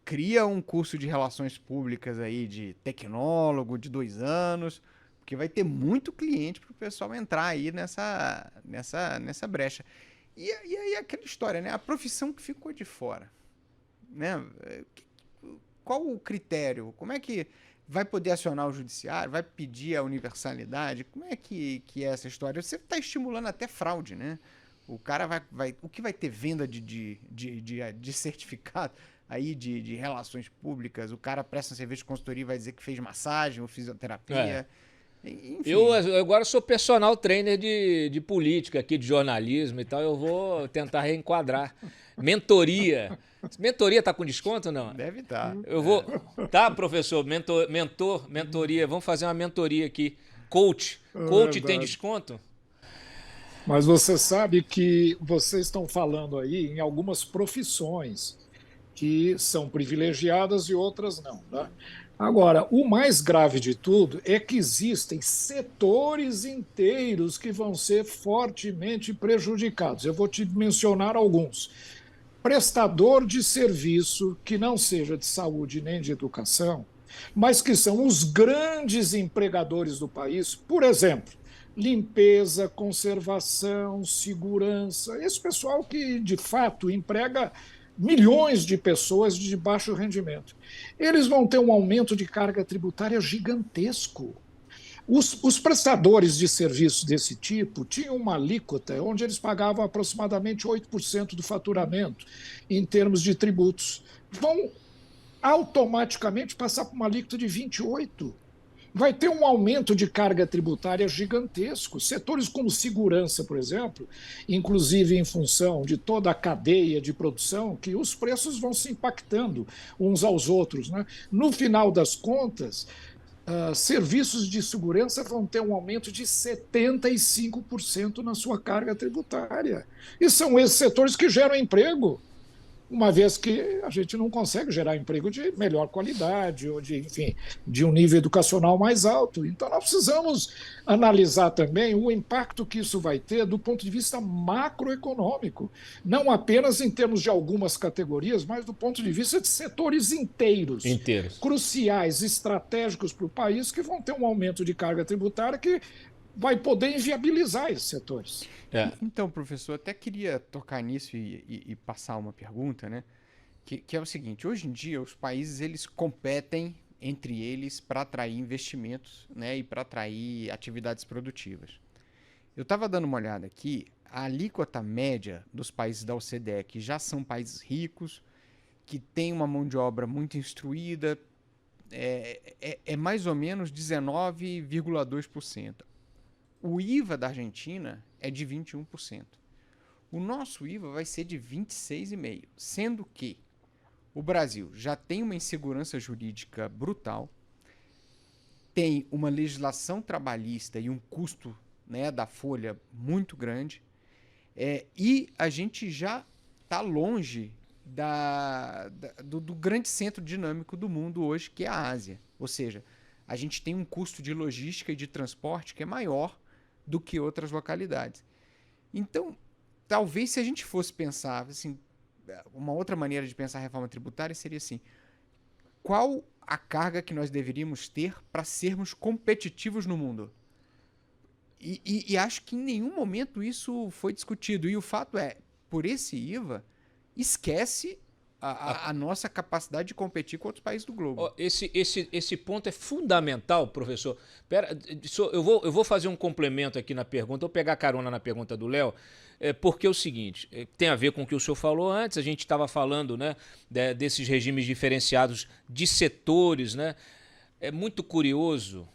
cria um curso de relações públicas aí de tecnólogo de 2 anos, porque vai ter muito cliente para o pessoal entrar aí nessa brecha. E aí aquela história, né? A profissão que ficou de fora, né? Qual o critério? Como é que vai poder acionar o judiciário? Vai pedir a universalidade? Como é que é essa história? Você está estimulando até fraude, né? O cara o que vai ter venda de certificado aí de relações públicas? O cara presta um serviço de consultoria e vai dizer que fez massagem ou fisioterapia. Enfim. Eu agora sou personal trainer de política aqui, de jornalismo e tal. Eu vou tentar reenquadrar. Mentoria. Mentoria tá com desconto ou não? Deve estar. Eu vou. Tá, professor? Mentoria. Vamos fazer uma mentoria aqui. Coach tem desconto? Mas você sabe que vocês estão falando aí em algumas profissões que são privilegiadas e outras não, né? Agora, o mais grave de tudo é que existem setores inteiros que vão ser fortemente prejudicados. Eu vou te mencionar alguns. Prestador de serviço que não seja de saúde nem de educação, mas que são os grandes empregadores do país, por exemplo, limpeza, conservação, segurança, esse pessoal que de fato emprega milhões de pessoas de baixo rendimento. Eles vão ter um aumento de carga tributária gigantesco. Os prestadores de serviços desse tipo tinham uma alíquota onde eles pagavam aproximadamente 8% do faturamento em termos de tributos. Vão automaticamente passar por uma alíquota de 28%. Vai ter um aumento de carga tributária gigantesco. Setores como segurança, por exemplo, inclusive em função de toda a cadeia de produção, que os preços vão se impactando uns aos outros, né? No final das contas, serviços de segurança vão ter um aumento de 75% na sua carga tributária. E são esses setores que geram emprego. uma vez que a gente não consegue gerar emprego de melhor qualidade ou de, enfim, de um nível educacional mais alto. Então, nós precisamos analisar também o impacto que isso vai ter do ponto de vista macroeconômico, não apenas em termos de algumas categorias, mas do ponto de vista de setores inteiros, cruciais, estratégicos para o país, que vão ter um aumento de carga tributária que vai poder inviabilizar esses setores. Então, professor, até queria tocar nisso e passar uma pergunta, né? Que é o seguinte: hoje em dia os países eles competem entre eles para atrair investimentos, né, e para atrair atividades produtivas. Eu estava dando uma olhada aqui, a alíquota média dos países da OCDE, que já são países ricos, que têm uma mão de obra muito instruída, é mais ou menos 19,2%. O IVA da Argentina é de 21%. O nosso IVA vai ser de 26,5%, sendo que o Brasil já tem uma insegurança jurídica brutal, tem uma legislação trabalhista e um custo, né, da folha muito grande, e a gente já está longe do grande centro dinâmico do mundo hoje, que é a Ásia. Ou seja, a gente tem um custo de logística e de transporte que é maior do que outras localidades. Então, talvez se a gente fosse pensar, assim, uma outra maneira de pensar a reforma tributária seria assim: qual a carga que nós deveríamos ter para sermos competitivos no mundo? E acho que em nenhum momento isso foi discutido. E o fato é, por esse IVA, esquece a nossa capacidade de competir com outros países do globo. Esse ponto é fundamental, professor. Eu vou fazer um complemento aqui na pergunta, vou pegar carona na pergunta do Léo, porque é o seguinte, tem a ver com o que o senhor falou antes, a gente estava falando, né, desses regimes diferenciados de setores, né? É muito curioso.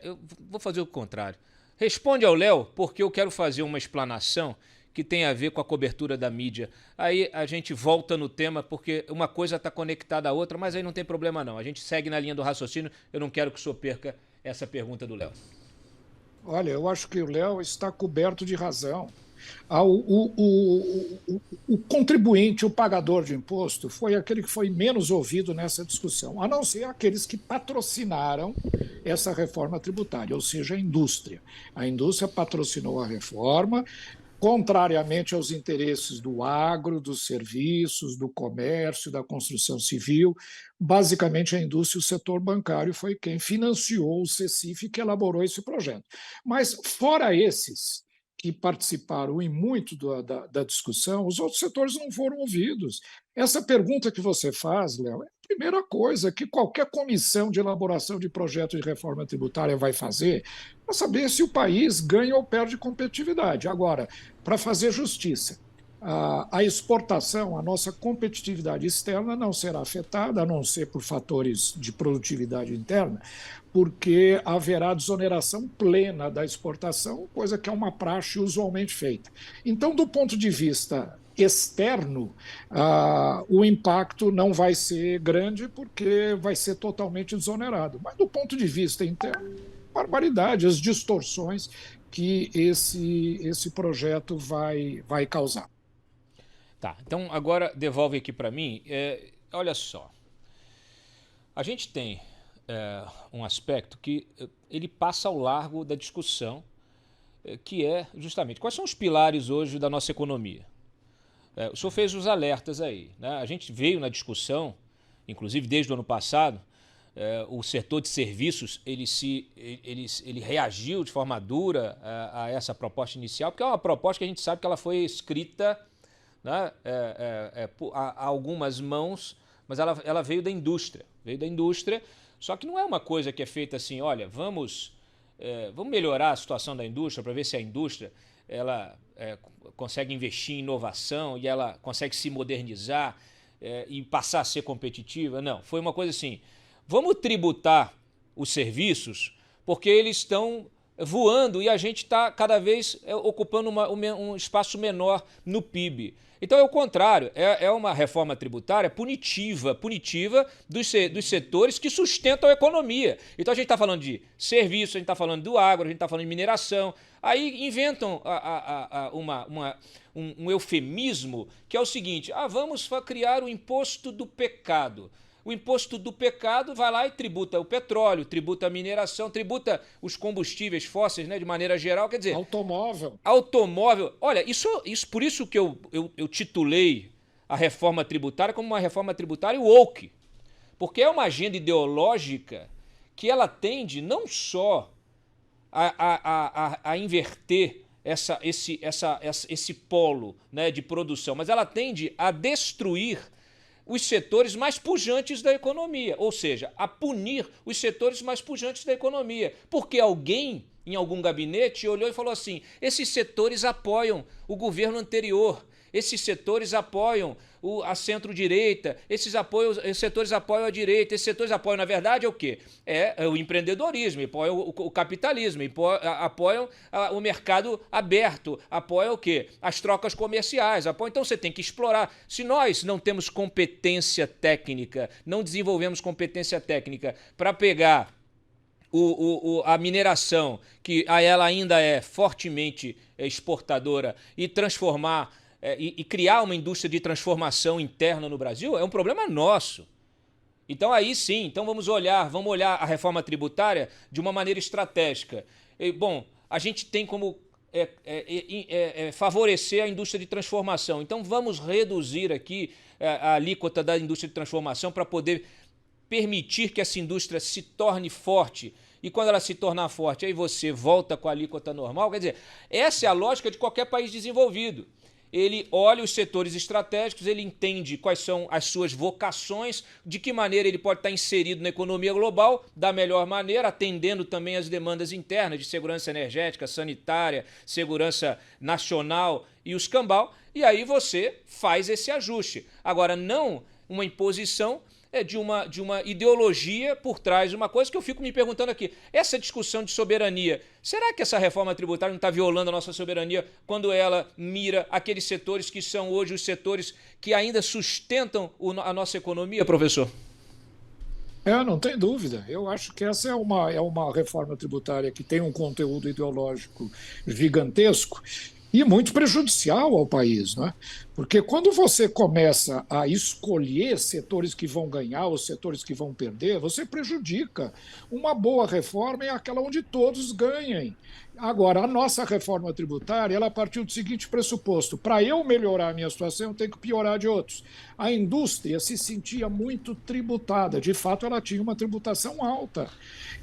Eu vou fazer o contrário. Responde ao Léo, porque eu quero fazer uma explanação que tem a ver com a cobertura da mídia. Aí a gente volta no tema, porque uma coisa está conectada à outra, mas aí não tem problema não. A gente segue na linha do raciocínio, eu não quero que o senhor perca essa pergunta do Léo. Olha, eu acho que o Léo está coberto de razão. O contribuinte, o pagador de imposto, foi aquele que foi menos ouvido nessa discussão, a não ser aqueles que patrocinaram essa reforma tributária, ou seja, a indústria. A indústria patrocinou a reforma, contrariamente aos interesses do agro, dos serviços, do comércio, da construção civil. Basicamente, a indústria e o setor bancário foi quem financiou o CECIF, que elaborou esse projeto. Mas, fora esses que participaram e muito da discussão, os outros setores não foram ouvidos. Essa pergunta que você faz, Léo, é a primeira coisa que qualquer comissão de elaboração de projeto de reforma tributária vai fazer para saber se o país ganha ou perde competitividade. Agora, para fazer justiça, a exportação, a nossa competitividade externa não será afetada, a não ser por fatores de produtividade interna, porque haverá desoneração plena da exportação, coisa que é uma praxe usualmente feita. Então, do ponto de vista externo, o impacto não vai ser grande, porque vai ser totalmente desonerado. Mas, do ponto de vista interno, barbaridade, as distorções que esse projeto vai causar. Tá, então agora devolve aqui para mim. Olha só, a gente tem um aspecto que ele passa ao largo da discussão, que é justamente quais são os pilares hoje da nossa economia. O senhor fez os alertas aí, né? A gente veio na discussão, inclusive desde o ano passado, o setor de serviços ele reagiu de forma dura a essa proposta inicial, porque é uma proposta que a gente sabe que ela foi escrita, né, a algumas mãos, mas ela veio da indústria. Só que não é uma coisa que é feita assim, olha, vamos melhorar a situação da indústria para ver se a indústria ela consegue investir em inovação e ela consegue se modernizar e passar a ser competitiva. Não, foi uma coisa assim, vamos tributar os serviços porque eles estão voando e a gente está cada vez ocupando um espaço menor no PIB. Então é o contrário, é uma reforma tributária punitiva dos setores que sustentam a economia. Então a gente está falando de serviço, a gente está falando do agro, a gente está falando de mineração. Aí inventam um eufemismo que é o seguinte: vamos criar o imposto do pecado. O imposto do pecado vai lá e tributa o petróleo, tributa a mineração, tributa os combustíveis fósseis, né, de maneira geral. Quer dizer, automóvel. Olha, por isso que eu titulei a reforma tributária como uma reforma tributária woke. Porque é uma agenda ideológica que ela tende não só a inverter esse polo, né, de produção, mas ela tende a destruir os setores mais pujantes da economia, ou seja, a punir os setores mais pujantes da economia, porque alguém em algum gabinete olhou e falou assim: esses setores apoiam o governo anterior, esses setores apoiam a centro-direita, esses setores apoiam a direita, esses setores apoiam, na verdade, é o quê? É o empreendedorismo, apoiam o capitalismo, apoiam o mercado aberto, apoiam o quê? As trocas comerciais, apoiam. Então você tem que explorar. Se nós não temos competência técnica, não desenvolvemos competência técnica para pegar a mineração, que ela ainda é fortemente exportadora, e transformar e criar uma indústria de transformação interna no Brasil, é um problema nosso. Então aí sim, então vamos olhar a reforma tributária de uma maneira estratégica. Bom, a gente tem como favorecer a indústria de transformação. Então vamos reduzir aqui a alíquota da indústria de transformação para poder permitir que essa indústria se torne forte. E quando ela se tornar forte, aí você volta com a alíquota normal. Quer dizer, essa é a lógica de qualquer país desenvolvido. Ele olha os setores estratégicos, ele entende quais são as suas vocações, de que maneira ele pode estar inserido na economia global da melhor maneira, atendendo também as demandas internas de segurança energética, sanitária, segurança nacional e o escambau, e aí você faz esse ajuste. Agora, não uma imposição de uma ideologia por trás de uma coisa que eu fico me perguntando aqui. Essa discussão de soberania, será que essa reforma tributária não está violando a nossa soberania quando ela mira aqueles setores que são hoje os setores que ainda sustentam a nossa economia, professor? Não tem dúvida. Eu acho que essa é uma reforma tributária que tem um conteúdo ideológico gigantesco e muito prejudicial ao país, não é? Porque quando você começa a escolher setores que vão ganhar ou setores que vão perder, você prejudica. Uma boa reforma é aquela onde todos ganhem. Agora, a nossa reforma tributária, ela partiu do seguinte pressuposto: para eu melhorar a minha situação, eu tenho que piorar de outros. A indústria se sentia muito tributada, de fato ela tinha uma tributação alta.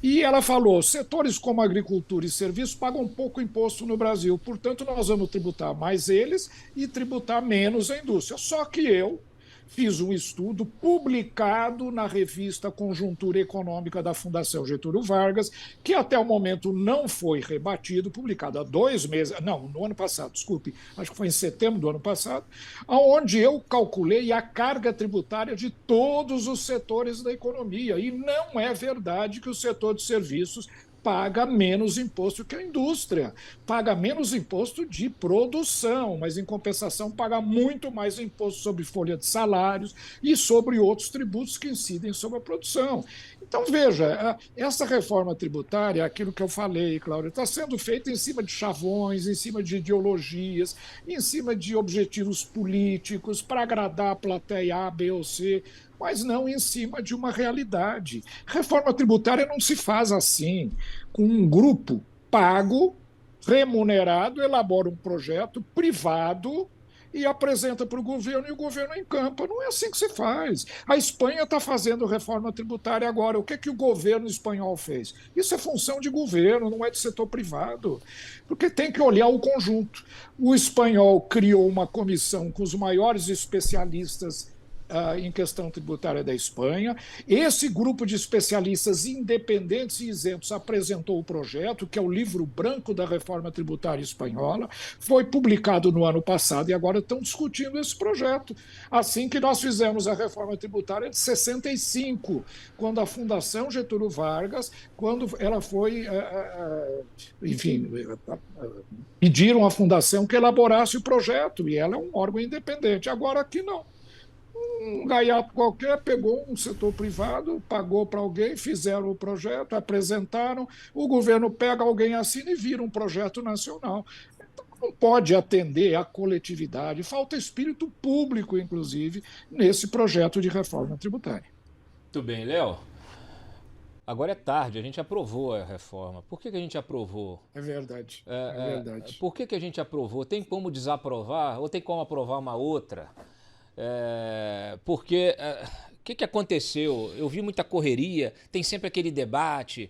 E ela falou: setores como agricultura e serviços pagam pouco imposto no Brasil, portanto nós vamos tributar mais eles e tributar menos a indústria. Só que eu fiz um estudo publicado na revista Conjuntura Econômica da Fundação Getúlio Vargas, que até o momento não foi rebatido, publicado há 2 meses, não, no ano passado, desculpe, acho que foi em setembro do ano passado, onde eu calculei a carga tributária de todos os setores da economia. E não é verdade que o setor de serviços paga menos imposto que a indústria, paga menos imposto de produção, mas em compensação paga muito mais imposto sobre folha de salários e sobre outros tributos que incidem sobre a produção. Então, veja, essa reforma tributária, aquilo que eu falei, Cláudia, está sendo feita em cima de chavões, em cima de ideologias, em cima de objetivos políticos, para agradar a plateia A, B ou C, mas não em cima de uma realidade. Reforma tributária não se faz assim, com um grupo pago, remunerado, elabora um projeto privado e apresenta para o governo, e o governo encampa. Não é assim que se faz. A Espanha está fazendo reforma tributária agora. O que o governo espanhol fez? Isso é função de governo, não é de setor privado. Porque tem que olhar o conjunto. O espanhol criou uma comissão com os maiores especialistas em questão tributária da Espanha. Esse grupo de especialistas independentes e isentos apresentou o projeto, que é o livro branco da reforma tributária espanhola, foi publicado no ano passado e agora estão discutindo esse projeto. Assim que nós fizemos a reforma tributária de 65, quando a Fundação Getúlio Vargas, quando ela foi, enfim, pediram à Fundação que elaborasse o projeto, e ela é um órgão independente. Agora aqui não. Um gaiato qualquer pegou um setor privado, pagou para alguém, fizeram o projeto, apresentaram, o governo pega alguém, assina e vira um projeto nacional. Então, não pode atender à coletividade, falta espírito público, inclusive, nesse projeto de reforma tributária. Muito bem, Léo. Agora é tarde, a gente aprovou a reforma. Por que a gente aprovou? É verdade, é verdade. Por que a gente aprovou? Tem como desaprovar ou tem como aprovar uma outra? Porque o que aconteceu? Eu vi muita correria, tem sempre aquele debate,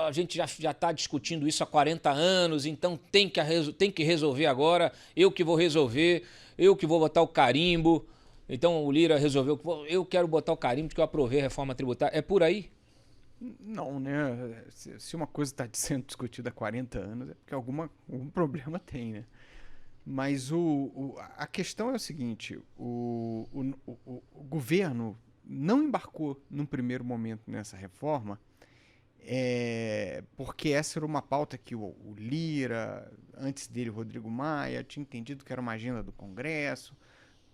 a gente já está discutindo isso há 40 anos, então tem que resolver agora, eu que vou resolver, eu que vou botar o carimbo. Então o Lira resolveu, eu quero botar o carimbo de que eu aprovei a reforma tributária. É por aí? Não, né? Se uma coisa está sendo discutida há 40 anos, é porque algum problema tem, né? Mas a questão é o seguinte, o governo não embarcou num primeiro momento nessa reforma, porque essa era uma pauta que o Lira, antes dele o Rodrigo Maia, tinha entendido que era uma agenda do Congresso,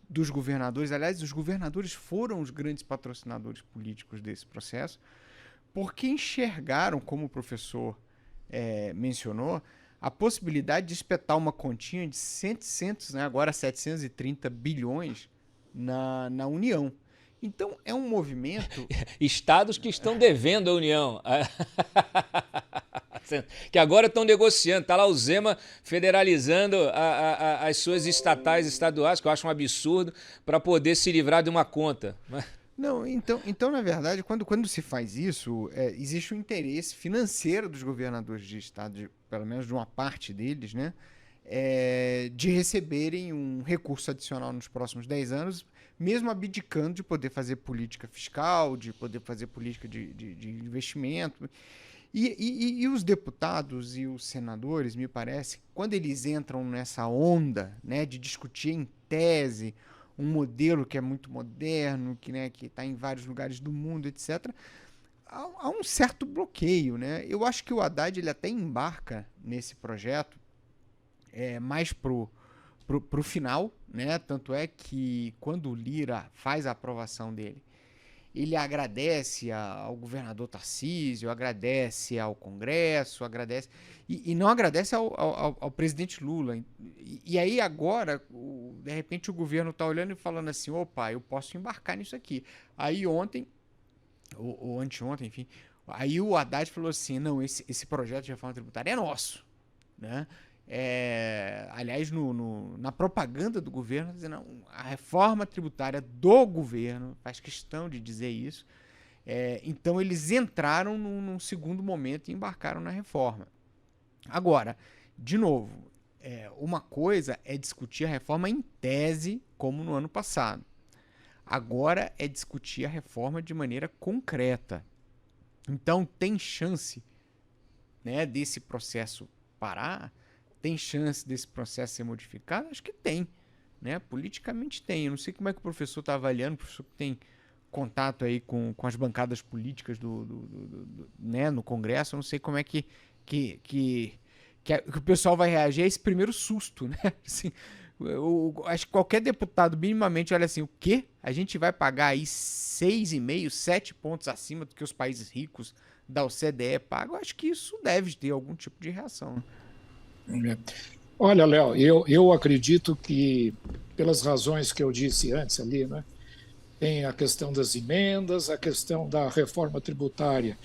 dos governadores. Aliás, os governadores foram os grandes patrocinadores políticos desse processo, porque enxergaram, como o professor mencionou, a possibilidade de espetar uma continha de 100, né, agora 730 bilhões na União. Então, é um movimento... Estados que estão devendo à União. Que agora estão negociando. Está lá o Zema federalizando as suas estatais, estaduais, que eu acho um absurdo, para poder se livrar de uma conta. Não, então na verdade, quando se faz isso, existe um interesse financeiro dos governadores de estado, pelo menos de uma parte deles, né, de receberem um recurso adicional nos próximos 10 anos, mesmo abdicando de poder fazer política fiscal, de poder fazer política de investimento. E os deputados e os senadores, me parece, quando eles entram nessa onda, né, de discutir em tese um modelo que é muito moderno, que está em vários lugares do mundo, etc., há um certo bloqueio, né? Eu acho que o Haddad ele até embarca nesse projeto mais pro final, né? Tanto é que quando o Lira faz a aprovação dele, ele agradece ao governador Tarcísio, agradece ao Congresso, agradece e não agradece ao presidente Lula. E aí agora, de repente, o governo está olhando e falando assim, opa, eu posso embarcar nisso aqui. Aí ontem, ou anteontem, enfim, aí o Haddad falou assim, não, esse projeto de reforma tributária é nosso, né? Aliás, na propaganda do governo, dizendo, a reforma tributária do governo, faz questão de dizer isso. Então, eles entraram num segundo momento e embarcaram na reforma. Agora, de novo, uma coisa é discutir a reforma em tese, como no ano passado. Agora é discutir a reforma de maneira concreta. Então, tem chance, né, desse processo parar? Tem chance desse processo ser modificado? Acho que tem, né? Politicamente tem. Eu não sei como é que o professor está avaliando, o professor que tem contato aí com as bancadas políticas né, no Congresso, eu não sei como é que o pessoal vai reagir a esse primeiro susto, né? Assim, acho que qualquer deputado minimamente olha assim, o quê? A gente vai pagar aí 6,5, 7 pontos acima do que os países ricos da OCDE pagam? Acho que isso deve ter algum tipo de reação, né? Olha, Léo, eu acredito que, pelas razões que eu disse antes ali, né, tem a questão das emendas, a questão da reforma tributária.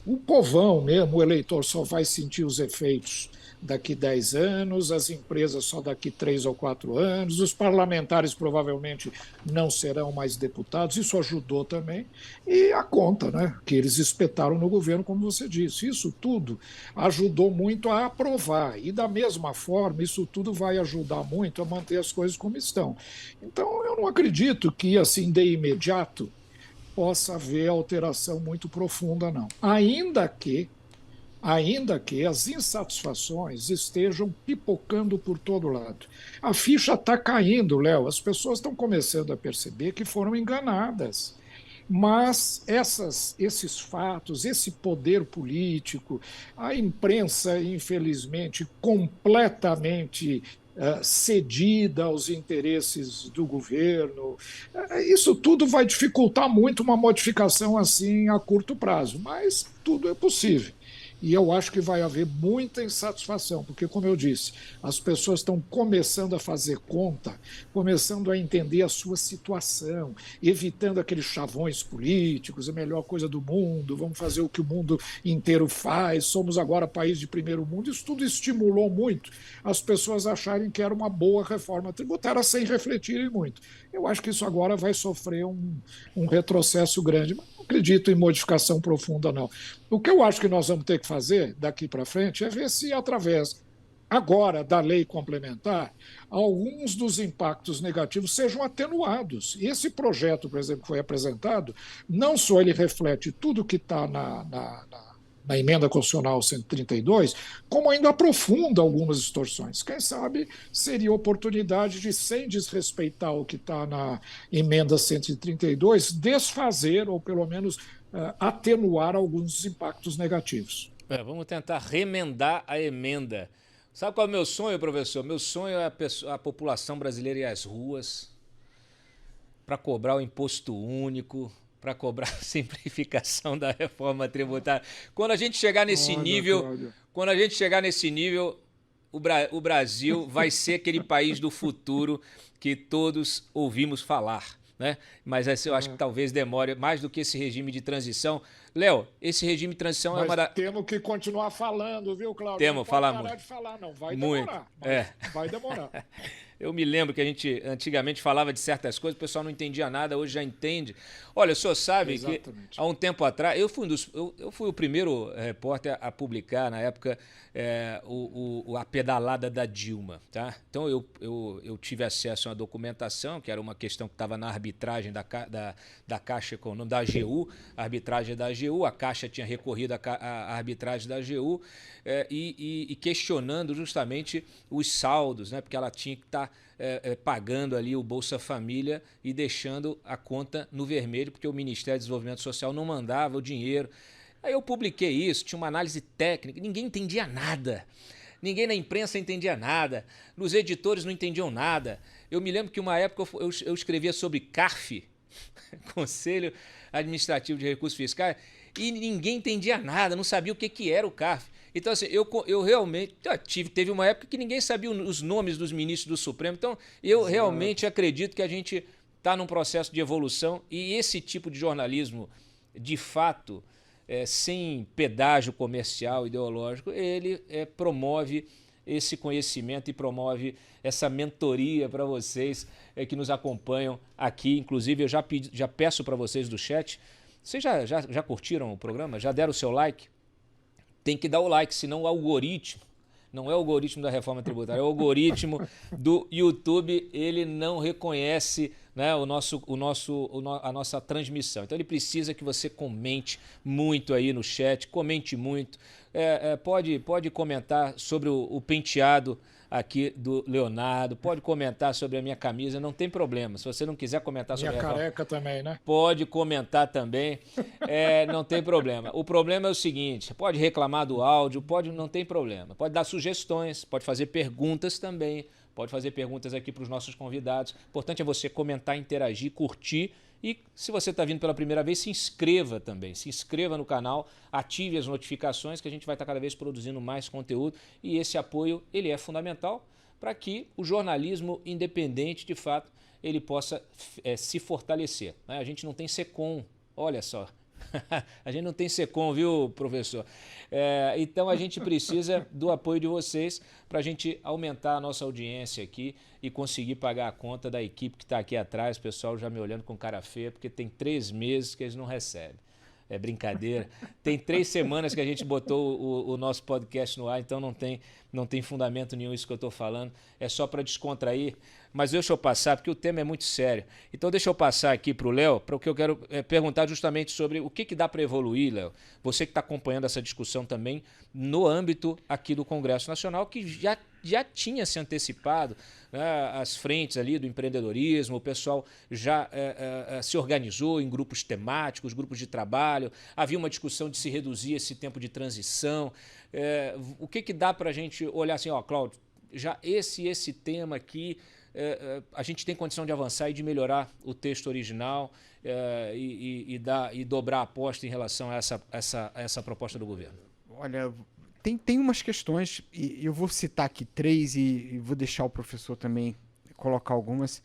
O povão mesmo, o eleitor, só vai sentir os efeitos daqui 10 anos, as empresas só daqui 3 ou 4 anos, os parlamentares provavelmente não serão mais deputados, isso ajudou também, e a conta, né, que eles espetaram no governo, como você disse, isso tudo ajudou muito a aprovar, e da mesma forma, isso tudo vai ajudar muito a manter as coisas como estão. Então, eu não acredito que, assim, de imediato, possa haver alteração muito profunda, não. Ainda que as insatisfações estejam pipocando por todo lado. A ficha está caindo, Léo, as pessoas estão começando a perceber que foram enganadas. Mas esses fatos, esse poder político, a imprensa, infelizmente, completamente cedida aos interesses do governo, isso tudo vai dificultar muito uma modificação assim a curto prazo, mas tudo é possível. E eu acho que vai haver muita insatisfação, porque, como eu disse, as pessoas estão começando a fazer conta, começando a entender a sua situação, evitando aqueles chavões políticos, a melhor coisa do mundo, vamos fazer o que o mundo inteiro faz, somos agora país de primeiro mundo. Isso tudo estimulou muito as pessoas acharem que era uma boa reforma tributária sem refletirem muito. Eu acho que isso agora vai sofrer um retrocesso grande, mas não acredito em modificação profunda, não. O que eu acho que nós vamos ter que fazer daqui para frente é ver se, através agora da lei complementar, alguns dos impactos negativos sejam atenuados. E esse projeto, por exemplo, que foi apresentado, não só ele reflete tudo que está na emenda constitucional 132, como ainda aprofunda algumas distorções. Quem sabe seria oportunidade de, sem desrespeitar o que está na emenda 132, desfazer ou pelo menos atenuar alguns dos impactos negativos. Vamos tentar remendar a emenda. Sabe qual é o meu sonho, professor? Meu sonho é a população brasileira ir às ruas para cobrar o imposto único, para cobrar a simplificação da reforma tributária. Quando a gente chegar nesse nível, o Brasil vai ser aquele país do futuro que todos ouvimos falar. Né? Mas eu acho que talvez demore mais do que esse regime de transição. Léo, esse regime de transição é uma da... Temos que continuar falando, viu, Cláudio? Temos, falar muito. Não pode parar de falar, não. Vai demorar. Vai demorar. Eu me lembro que a gente antigamente falava de certas coisas, o pessoal não entendia nada, hoje já entende. Olha, o senhor sabe Exatamente. Que há um tempo atrás, eu fui o primeiro repórter a publicar, na época, a pedalada da Dilma. Tá? Então eu tive acesso a uma documentação, que era uma questão que estava na arbitragem da Caixa Econômica, da AGU, a arbitragem da AGU, a Caixa tinha recorrido à arbitragem da AGU e questionando justamente os saldos, né? Porque ela tinha que estar pagando ali o Bolsa Família e deixando a conta no vermelho, porque o Ministério do Desenvolvimento Social não mandava o dinheiro. Aí eu publiquei isso, tinha uma análise técnica, ninguém entendia nada. Ninguém na imprensa entendia nada, os editores não entendiam nada. Eu me lembro que uma época eu escrevia sobre CARF, Conselho Administrativo de Recursos Fiscais, e ninguém entendia nada, não sabia o que era o CARF. Então, assim, eu realmente teve uma época que ninguém sabia os nomes dos ministros do Supremo. Então, eu realmente acredito que a gente está num processo de evolução e esse tipo de jornalismo, de fato, sem pedágio comercial, ideológico, ele promove esse conhecimento e promove essa mentoria para vocês que nos acompanham aqui. Inclusive, eu já peço para vocês do chat, vocês já curtiram o programa? Já deram o seu like? Tem que dar o like, senão o algoritmo, não é o algoritmo da reforma tributária, é o algoritmo do YouTube, ele não reconhece, né, a nossa transmissão. Então ele precisa que você comente muito aí no chat, comente muito, pode comentar sobre o penteado aqui do Leonardo, pode comentar sobre a minha camisa, não tem problema. Se você não quiser comentar sobre minha careca também, né? Pode comentar também, não tem problema. O problema é o seguinte, pode reclamar do áudio, não tem problema. Pode dar sugestões, pode fazer perguntas também, pode fazer perguntas aqui para os nossos convidados. O importante é você comentar, interagir, curtir. E se você está vindo pela primeira vez, se inscreva também. Se inscreva no canal, ative as notificações que a gente vai estar cada vez produzindo mais conteúdo. E esse apoio ele é fundamental para que o jornalismo independente, de fato, ele possa se fortalecer. Né? A gente não tem SECOM, olha só. A gente não tem SECOM, viu, professor? Então a gente precisa do apoio de vocês para a gente aumentar a nossa audiência aqui e conseguir pagar a conta da equipe que está aqui atrás. O pessoal já me olhando com cara feia, porque tem 3 meses que eles não recebem. É brincadeira. Tem 3 semanas que a gente botou o nosso podcast no ar, então não tem fundamento nenhum isso que eu estou falando. É só para descontrair. Mas deixa eu passar, porque o tema é muito sério. Então deixa eu passar aqui para o Léo, para o que eu quero perguntar justamente sobre o que dá para evoluir, Léo. Você que está acompanhando essa discussão também no âmbito aqui do Congresso Nacional, que já tinha se antecipado, né, as frentes ali do empreendedorismo, o pessoal já se organizou em grupos temáticos, grupos de trabalho, havia uma discussão de se reduzir esse tempo de transição. O que dá para a gente olhar assim, ó, Cláudio, já esse tema aqui, a gente tem condição de avançar e de melhorar o texto original e dobrar a aposta em relação a essa proposta do governo? Olha, tem umas questões, e eu vou citar aqui 3 e vou deixar o professor também colocar algumas.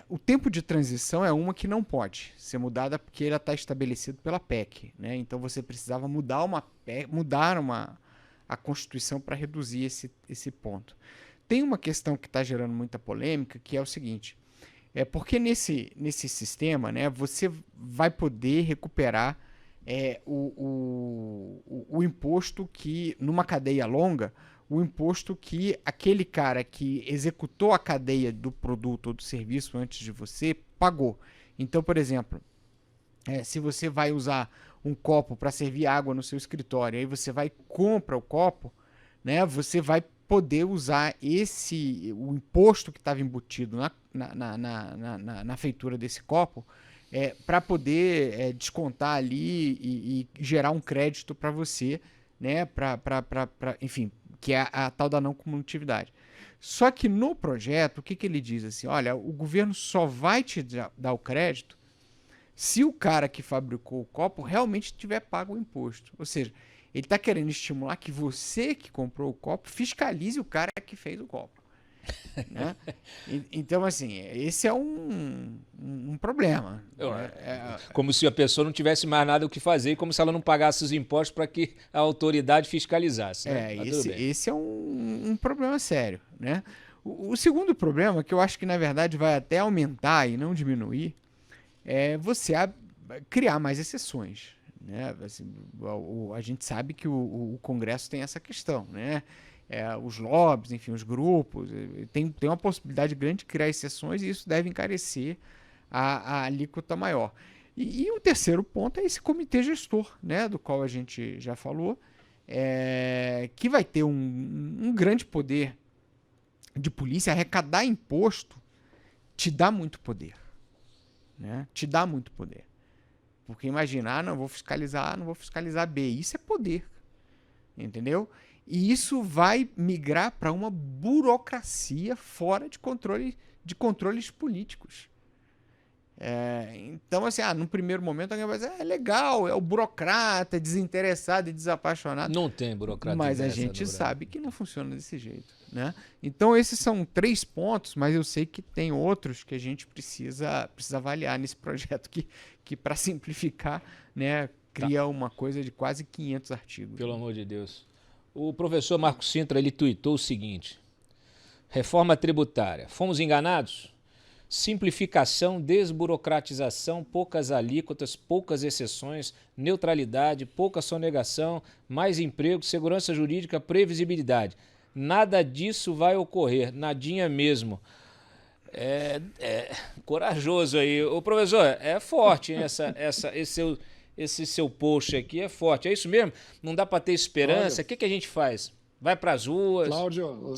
O tempo de transição é uma que não pode ser mudada porque ela está estabelecido pela PEC, né? Então você precisava mudar a Constituição para reduzir esse ponto. Tem uma questão que está gerando muita polêmica, que é o seguinte, porque nesse sistema, né, você vai poder recuperar o imposto que, numa cadeia longa, o imposto que aquele cara que executou a cadeia do produto ou do serviço antes de você pagou. Então, por exemplo, se você vai usar um copo para servir água no seu escritório, aí você vai e compra o copo, né, você vai poder usar o imposto que estava embutido na feitura desse copo para poder descontar ali e gerar um crédito para você, né, enfim, que é a tal da não cumulatividade. Só que no projeto, o que ele diz assim, olha, o governo só vai te dar o crédito se o cara que fabricou o copo realmente tiver pago o imposto. Ou seja, ele está querendo estimular que você que comprou o copo fiscalize o cara que fez o copo. Né? Então, assim, esse é um problema. Como se a pessoa não tivesse mais nada o que fazer e como se ela não pagasse os impostos para que a autoridade fiscalizasse. Né? Esse é um problema sério. Né? O segundo problema, que eu acho que na verdade vai até aumentar e não diminuir, é você criar mais exceções. Né? Assim, a gente sabe que o Congresso tem essa questão, né? Os lobbies, enfim, os grupos, tem uma possibilidade grande de criar exceções e isso deve encarecer a alíquota maior. E o terceiro ponto é esse comitê gestor, né, do qual a gente já falou, que vai ter um grande poder de polícia. Arrecadar imposto te dá muito poder. Né? Te dá muito poder. Porque imagina, não vou fiscalizar A, não vou fiscalizar B. Isso é poder. Entendeu? E isso vai migrar para uma burocracia fora de controles políticos. Então, assim, no primeiro momento alguém vai dizer, é legal, é o burocrata, desinteressado e desapaixonado. Não tem burocracia. Mas a gente sabe que não funciona desse jeito. Né? Então, esses são 3 pontos, mas eu sei que tem outros que a gente precisa avaliar nesse projeto que para simplificar, né, cria uma coisa de quase 500 artigos. Pelo amor de Deus. O professor Marco Sintra, ele tuitou o seguinte: reforma tributária. Fomos enganados? Simplificação, desburocratização, poucas alíquotas, poucas exceções, neutralidade, pouca sonegação, mais emprego, segurança jurídica, previsibilidade. Nada disso vai ocorrer, nadinha mesmo. Corajoso aí. Ô, professor, é forte, hein? Esse seu post aqui é forte. É isso mesmo? Não dá para ter esperança? O que a gente faz? Vai para as ruas? Cláudio,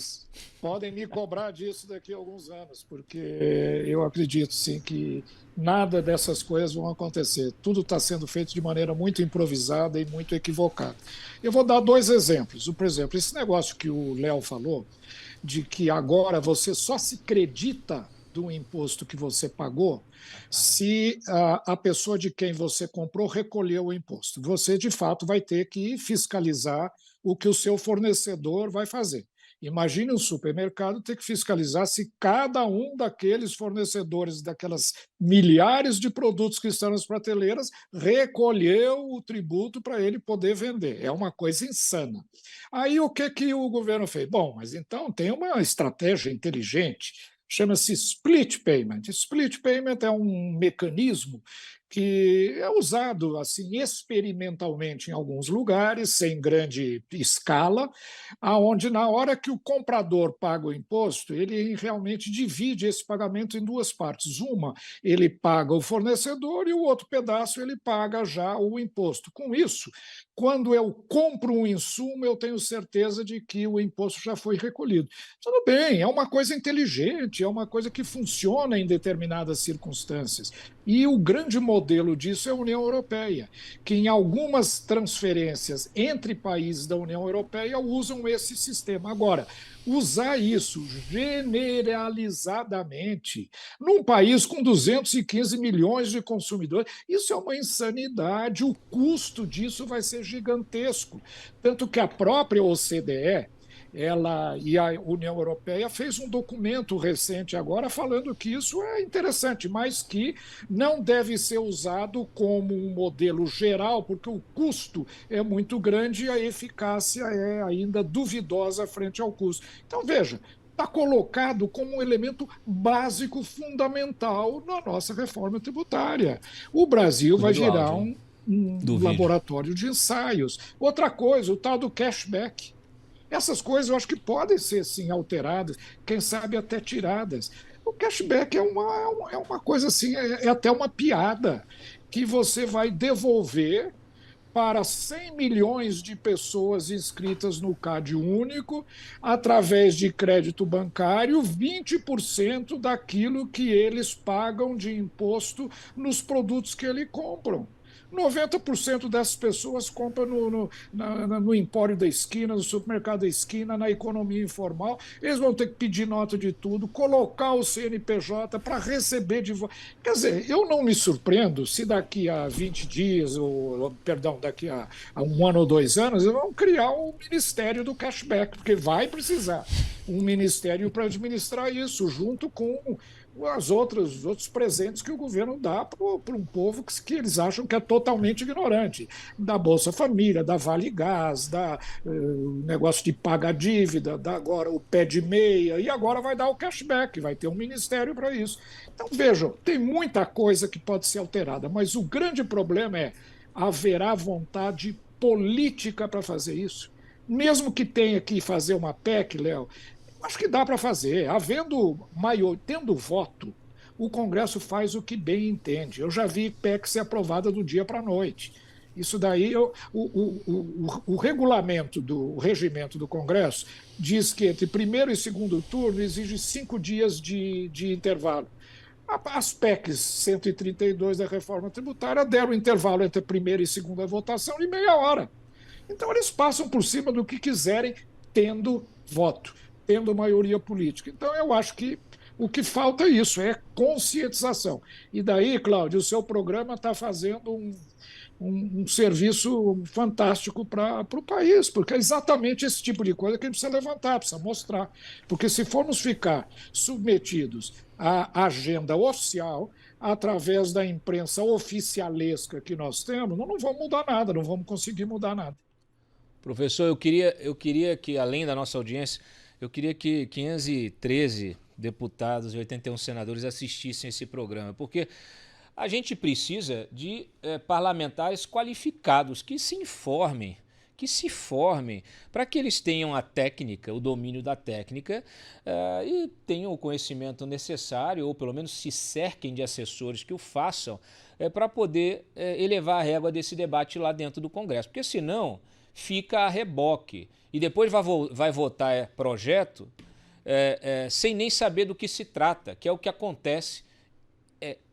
podem me cobrar disso daqui a alguns anos, porque eu acredito sim que nada dessas coisas vão acontecer. Tudo está sendo feito de maneira muito improvisada e muito equivocada. Eu vou dar 2 exemplos. Por exemplo, esse negócio que o Léo falou, de que agora você só se acredita do imposto que você pagou se a pessoa de quem você comprou recolheu o imposto. Você, de fato, vai ter que fiscalizar o que o seu fornecedor vai fazer. Imagine um supermercado ter que fiscalizar se cada um daqueles fornecedores daquelas milhares de produtos que estão nas prateleiras recolheu o tributo para ele poder vender. É uma coisa insana. Aí o que, que o governo fez? Bom, mas então tem uma estratégia inteligente, chama-se split payment. Split payment é um mecanismo que é usado assim experimentalmente em alguns lugares, sem grande escala, aonde na hora que o comprador paga o imposto, ele realmente divide esse pagamento em duas partes. Uma, ele paga o fornecedor e o outro pedaço ele paga já o imposto. Com isso, quando eu compro um insumo, eu tenho certeza de que o imposto já foi recolhido. Tudo bem, é uma coisa inteligente, é uma coisa que funciona em determinadas circunstâncias. E o grande modelo disso é a União Europeia, que em algumas transferências entre países da União Europeia usam esse sistema. Agora, usar isso generalizadamente num país com 215 milhões de consumidores, isso é uma insanidade. O custo disso vai ser gigantesco. Tanto que a própria OCDE, ela e a União Europeia fez um documento recente agora falando que isso é interessante, mas que não deve ser usado como um modelo geral, porque o custo é muito grande e a eficácia é ainda duvidosa frente ao custo. Então, veja, está colocado como um elemento básico, fundamental na nossa reforma tributária. O Brasil vai virar um laboratório de ensaios. Outra coisa, o tal do cashback. Essas coisas eu acho que podem ser, sim, alteradas, quem sabe até tiradas. O cashback é uma coisa assim, é até uma piada, que você vai devolver para 100 milhões de pessoas inscritas no Cade Único, através de crédito bancário, 20% daquilo que eles pagam de imposto nos produtos que eles compram. 90% dessas pessoas compram no empório da esquina, no supermercado da esquina, na economia informal. Eles vão ter que pedir nota de tudo, colocar o CNPJ para receber de volta. Quer dizer, eu não me surpreendo se daqui a 20 dias, ou, perdão, daqui a 1 ano ou 2 anos, eles vão criar o Ministério do Cashback, porque vai precisar um ministério para administrar isso, junto com os outros presentes que o governo dá para um povo que eles acham que é totalmente ignorante. Da Bolsa Família, da Vale Gás, da negócio de paga dívida, da agora o pé de meia, e agora vai dar o cashback, vai ter um ministério para isso. Então, vejam, tem muita coisa que pode ser alterada, mas o grande problema é haverá vontade política para fazer isso. Mesmo que tenha que fazer uma PEC, Léo, acho que dá para fazer. Tendo voto, o Congresso faz o que bem entende. Eu já vi PEC ser aprovada do dia para a noite. Isso daí, o regulamento o regimento do Congresso diz que entre primeiro e segundo turno exige 5 dias de intervalo. As PECs 132 da reforma tributária deram intervalo entre a primeira e segunda votação de meia hora. Então, eles passam por cima do que quiserem, tendo voto, tendo maioria política. Então, eu acho que o que falta é isso, é conscientização. E daí, Cláudio, o seu programa está fazendo um serviço fantástico para o país, porque é exatamente esse tipo de coisa que a gente precisa levantar, precisa mostrar. Porque se formos ficar submetidos à agenda oficial, através da imprensa oficialesca que nós temos, não vamos mudar nada, não vamos conseguir mudar nada. Professor, eu queria que, além da nossa audiência, eu queria que 513 deputados e 81 senadores assistissem esse programa, porque a gente precisa de parlamentares qualificados, que se informem, para que eles tenham a técnica, o domínio da técnica e tenham o conhecimento necessário, ou pelo menos se cerquem de assessores que o façam, para poder elevar a régua desse debate lá dentro do Congresso, porque senão fica a reboque e depois vai votar projeto sem nem saber do que se trata, que é o que acontece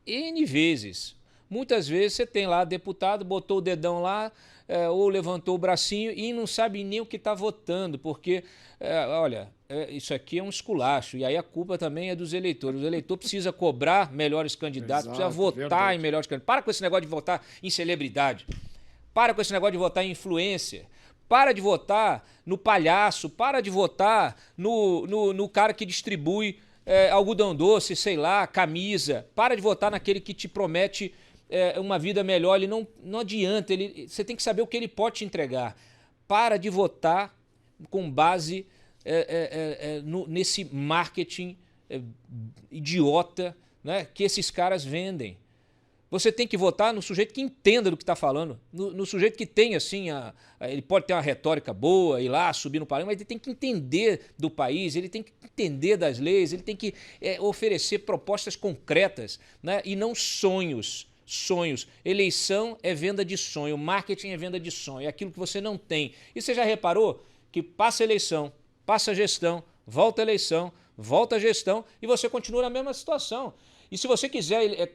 N vezes. Muitas vezes você tem lá deputado, botou o dedão lá ou levantou o bracinho e não sabe nem o que está votando, porque, olha, isso aqui é um esculacho, e aí a culpa também é dos eleitores. O eleitor precisa cobrar melhores candidatos, precisa votar em melhores candidatos. Para com esse negócio de votar em celebridade. Para com esse negócio de votar em influência. Para de votar no palhaço, para de votar no cara que distribui algodão doce, sei lá, camisa. Para de votar naquele que te promete uma vida melhor. Ele não adianta, você tem que saber o que ele pode te entregar. Para de votar com base nesse marketing idiota, né, que esses caras vendem. Você tem que votar no sujeito que entenda do que está falando, no sujeito que tem, assim, ele pode ter uma retórica boa, ir lá, subir no palanque, mas ele tem que entender do país, ele tem que entender das leis, ele tem que oferecer propostas concretas, né, e não sonhos. Eleição é venda de sonho, marketing é venda de sonho, é aquilo que você não tem. E você já reparou que passa a eleição, passa a gestão, volta a eleição, volta a gestão e você continua na mesma situação. E se você quiser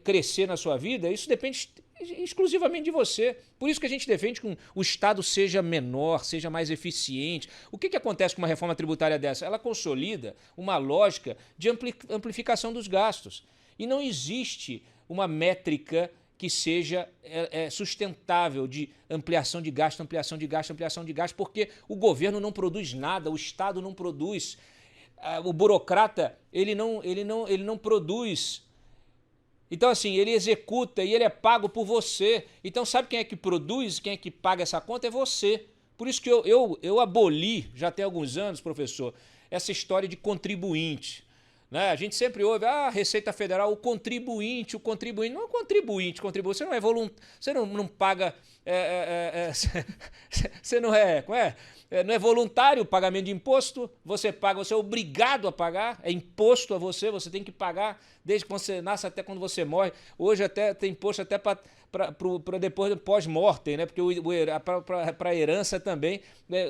crescer na sua vida, isso depende exclusivamente de você. Por isso que a gente defende que o Estado seja menor, seja mais eficiente. O que acontece com uma reforma tributária dessa? Ela consolida uma lógica de amplificação dos gastos. E não existe uma métrica que seja sustentável de ampliação de gasto, porque o governo não produz nada, o Estado não produz. O burocrata, ele não produz. Então, assim, ele executa e ele é pago por você. Então, sabe quem é que produz, quem é que paga essa conta? É você. Por isso que eu aboli, já tem alguns anos, professor, essa história de contribuinte. Né? A gente sempre ouve, Receita Federal, o contribuinte. Não é o contribuinte, você não é voluntário, você não paga, você não é, não é voluntário o pagamento de imposto, você paga, você é obrigado a pagar, é imposto a você, você tem que pagar desde que você nasce até quando você morre. Hoje até tem imposto até para depois do pós-mortem, né? Porque para a herança também, né?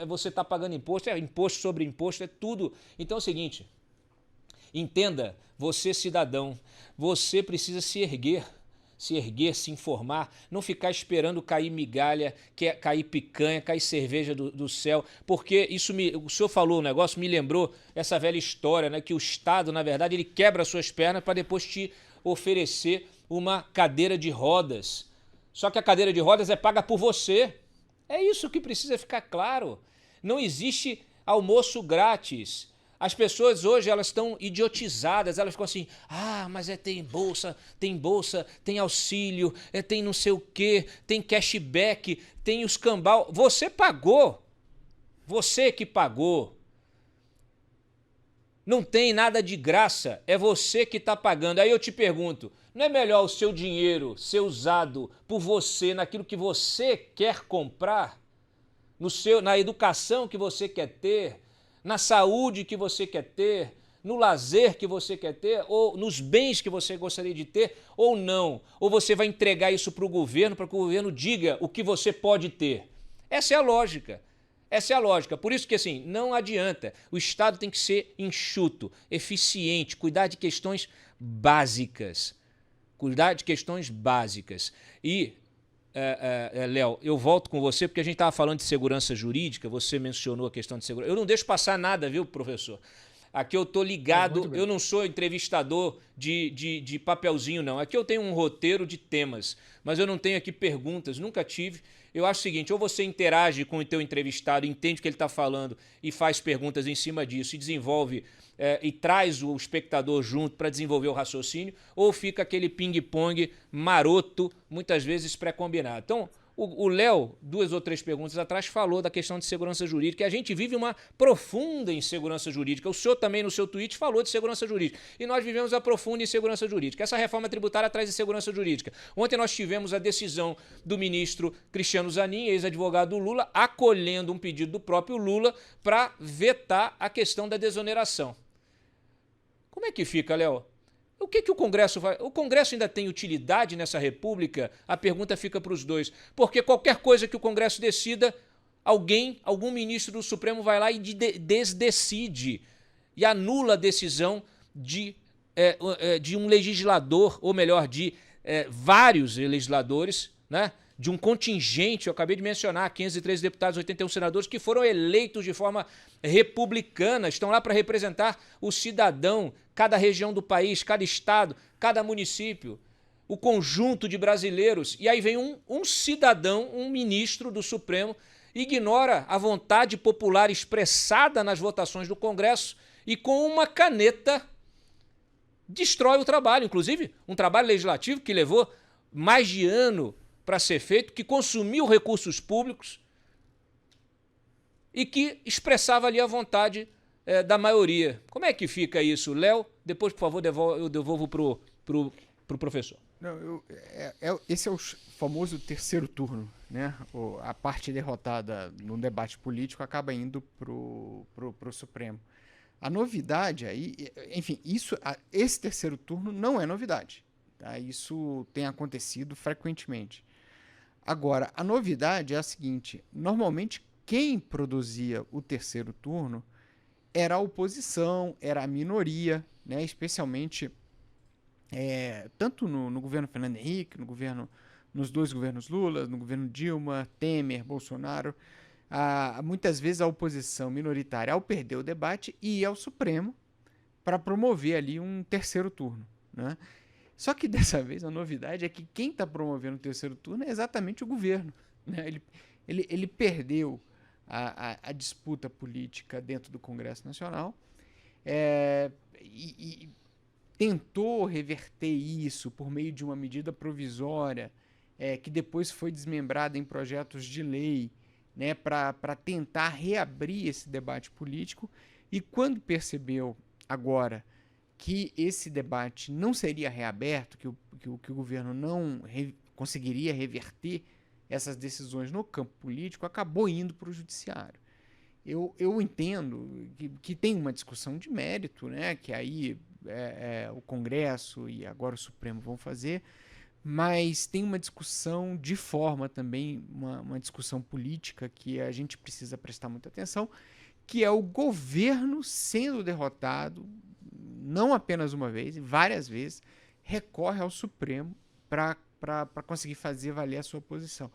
Você está pagando imposto, imposto sobre imposto, é tudo. Então é o seguinte, entenda, você cidadão, você precisa se erguer, se informar, não ficar esperando cair migalha, cair picanha, cair cerveja do céu, porque o senhor falou um negócio, me lembrou essa velha história, né, que o Estado, na verdade, ele quebra suas pernas para depois te oferecer uma cadeira de rodas. Só que a cadeira de rodas é paga por você. É isso que precisa ficar claro. Não existe almoço grátis. As pessoas hoje, elas estão idiotizadas, elas ficam assim, mas tem bolsa, tem auxílio, tem não sei o quê, tem cashback, tem os cambal. Você pagou, você que pagou. Não tem nada de graça, é você que está pagando. Aí eu te pergunto, não é melhor o seu dinheiro ser usado por você naquilo que você quer comprar? Na educação que você quer ter? Na saúde que você quer ter, no lazer que você quer ter, ou nos bens que você gostaria de ter, ou não. Ou você vai entregar isso para o governo, para que o governo diga o que você pode ter. Essa é a lógica. Por isso que, assim, não adianta. O Estado tem que ser enxuto, eficiente, cuidar de questões básicas. E Léo, eu volto com você porque a gente estava falando de segurança jurídica, você mencionou a questão de segurança. Eu não deixo passar nada, viu, professor? Aqui eu estou ligado, eu não sou entrevistador de papelzinho, não. Aqui eu tenho um roteiro de temas, mas eu não tenho aqui perguntas, nunca tive. Eu acho o seguinte, ou você interage com o teu entrevistado, entende o que ele está falando e faz perguntas em cima disso e desenvolve e traz o espectador junto para desenvolver o raciocínio, ou fica aquele ping-pong maroto, muitas vezes pré-combinado. Então, o Léo, 2 ou 3 perguntas atrás, falou da questão de segurança jurídica, e a gente vive uma profunda insegurança jurídica. O senhor também, no seu tweet, falou de segurança jurídica. E nós vivemos a profunda insegurança jurídica. Essa reforma tributária traz insegurança jurídica. Ontem nós tivemos a decisão do ministro Cristiano Zanin, ex-advogado do Lula, acolhendo um pedido do próprio Lula para vetar a questão da desoneração. Como é que fica, Léo? O que o Congresso vai... O Congresso ainda tem utilidade nessa república? A pergunta fica para os dois. Porque qualquer coisa que o Congresso decida, algum ministro do Supremo vai lá e desdecide e anula a decisão de um legislador, ou melhor, de vários legisladores, né? De um contingente, eu acabei de mencionar, 513 deputados, 81 senadores, que foram eleitos de forma republicana, estão lá para representar o cidadão, cada região do país, cada estado, cada município, o conjunto de brasileiros. E aí vem um cidadão, um ministro do Supremo, ignora a vontade popular expressada nas votações do Congresso e com uma caneta destrói o trabalho. Inclusive, um trabalho legislativo que levou mais de ano para ser feito, que consumiu recursos públicos e que expressava ali a vontade da maioria. Como é que fica isso, Léo? Depois, por favor, eu devolvo pro professor. Não, esse é o famoso terceiro turno, né? A parte derrotada no debate político acaba indo pro Supremo. A novidade aí, enfim, esse terceiro turno não é novidade. Tá? Isso tem acontecido frequentemente. Agora, a novidade é a seguinte: normalmente quem produzia o terceiro turno era a oposição, era a minoria, né? Especialmente tanto no governo Fernando Henrique, nos dois governos Lula, no governo Dilma, Temer, Bolsonaro. Muitas vezes a oposição minoritária, ao perder o debate, ia ao Supremo para promover ali um terceiro turno, né? Só que dessa vez a novidade é que quem está promovendo o terceiro turno é exatamente o governo, né? Ele perdeu a disputa política dentro do Congresso Nacional e tentou reverter isso por meio de uma medida provisória que depois foi desmembrada em projetos de lei, né, para tentar reabrir esse debate político. E quando percebeu agora que esse debate não seria reaberto, que o governo não conseguiria reverter essas decisões no campo político, acabou indo para o judiciário. Eu entendo que tem uma discussão de mérito, né, que aí o Congresso e agora o Supremo vão fazer, mas tem uma discussão de forma também, uma discussão política que a gente precisa prestar muita atenção, que é o governo sendo derrotado, não apenas uma vez, várias vezes, recorre ao Supremo para conseguir fazer valer a sua posição.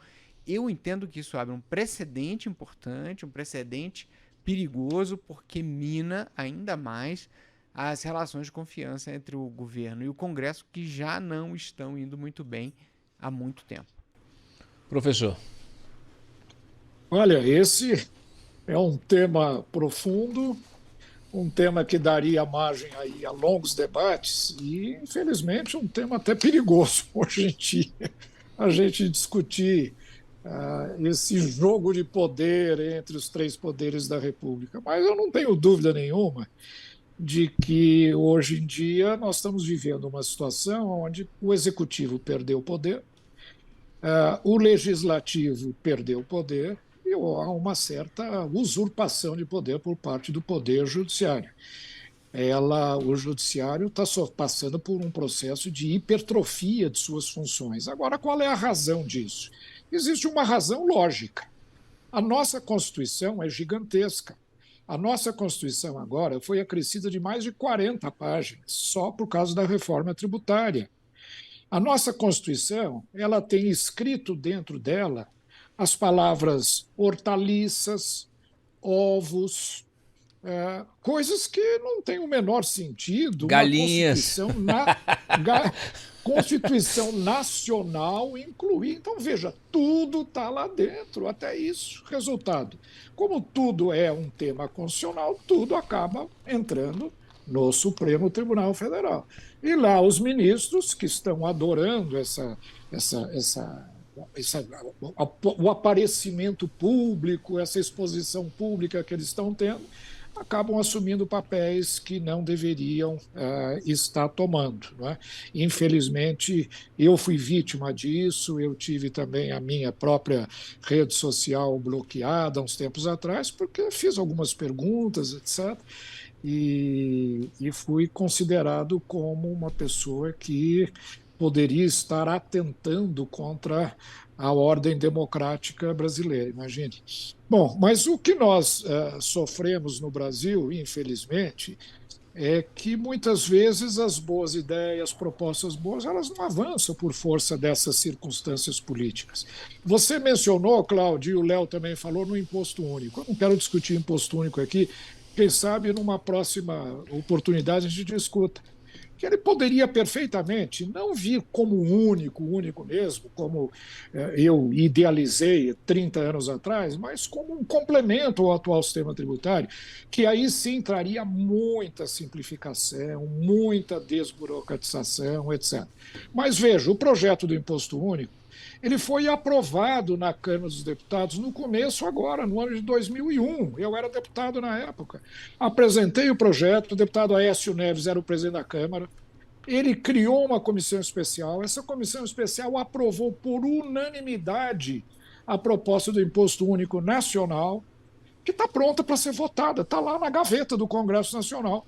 Eu entendo que isso abre um precedente importante, um precedente perigoso, porque mina ainda mais as relações de confiança entre o governo e o Congresso, que já não estão indo muito bem há muito tempo. Professor. Olha, esse é um tema profundo, um tema que daria margem aí a longos debates e, infelizmente, um tema até perigoso hoje em dia. A gente discutir esse jogo de poder entre os três poderes da República. Mas eu não tenho dúvida nenhuma de que, hoje em dia, nós estamos vivendo uma situação onde o Executivo perdeu o poder, o Legislativo perdeu o poder e há uma certa usurpação de poder por parte do Poder Judiciário. O Judiciário está passando por um processo de hipertrofia de suas funções. Agora, qual é a razão disso? Existe uma razão lógica. A nossa Constituição é gigantesca. A nossa Constituição agora foi acrescida de mais de 40 páginas, só por causa da reforma tributária. A nossa Constituição, ela tem escrito dentro dela as palavras hortaliças, ovos, coisas que não têm o menor sentido. Galinhas. Constituição Nacional incluir. Então, veja, tudo está lá dentro, até isso. Resultado, como tudo é um tema constitucional, tudo acaba entrando no Supremo Tribunal Federal. E lá os ministros que estão adorando o aparecimento público, essa exposição pública que eles estão tendo, acabam assumindo papéis que não deveriam estar tomando, não é? Infelizmente, eu fui vítima disso, eu tive também a minha própria rede social bloqueada há uns tempos atrás, porque fiz algumas perguntas, etc., e fui considerado como uma pessoa que poderia estar atentando contra a ordem democrática brasileira, imagine. Bom, mas o que nós sofremos no Brasil, infelizmente, é que muitas vezes as boas ideias, propostas boas, elas não avançam por força dessas circunstâncias políticas. Você mencionou, Cláudio, e o Léo também falou, no imposto único. Eu não quero discutir imposto único aqui, quem sabe numa próxima oportunidade a gente discuta. que ele poderia perfeitamente não vir como único mesmo, como eu idealizei 30 anos atrás, mas como um complemento ao atual sistema tributário, que aí sim traria muita simplificação, muita desburocratização, etc. Mas veja, o projeto do Imposto Único, ele foi aprovado na Câmara dos Deputados no começo agora, no ano de 2001. Eu era deputado na época. Apresentei o projeto, o deputado Aécio Neves era o presidente da Câmara. Ele criou uma comissão especial. Essa comissão especial aprovou por unanimidade a proposta do Imposto Único Nacional, que está pronta para ser votada, está lá na gaveta do Congresso Nacional.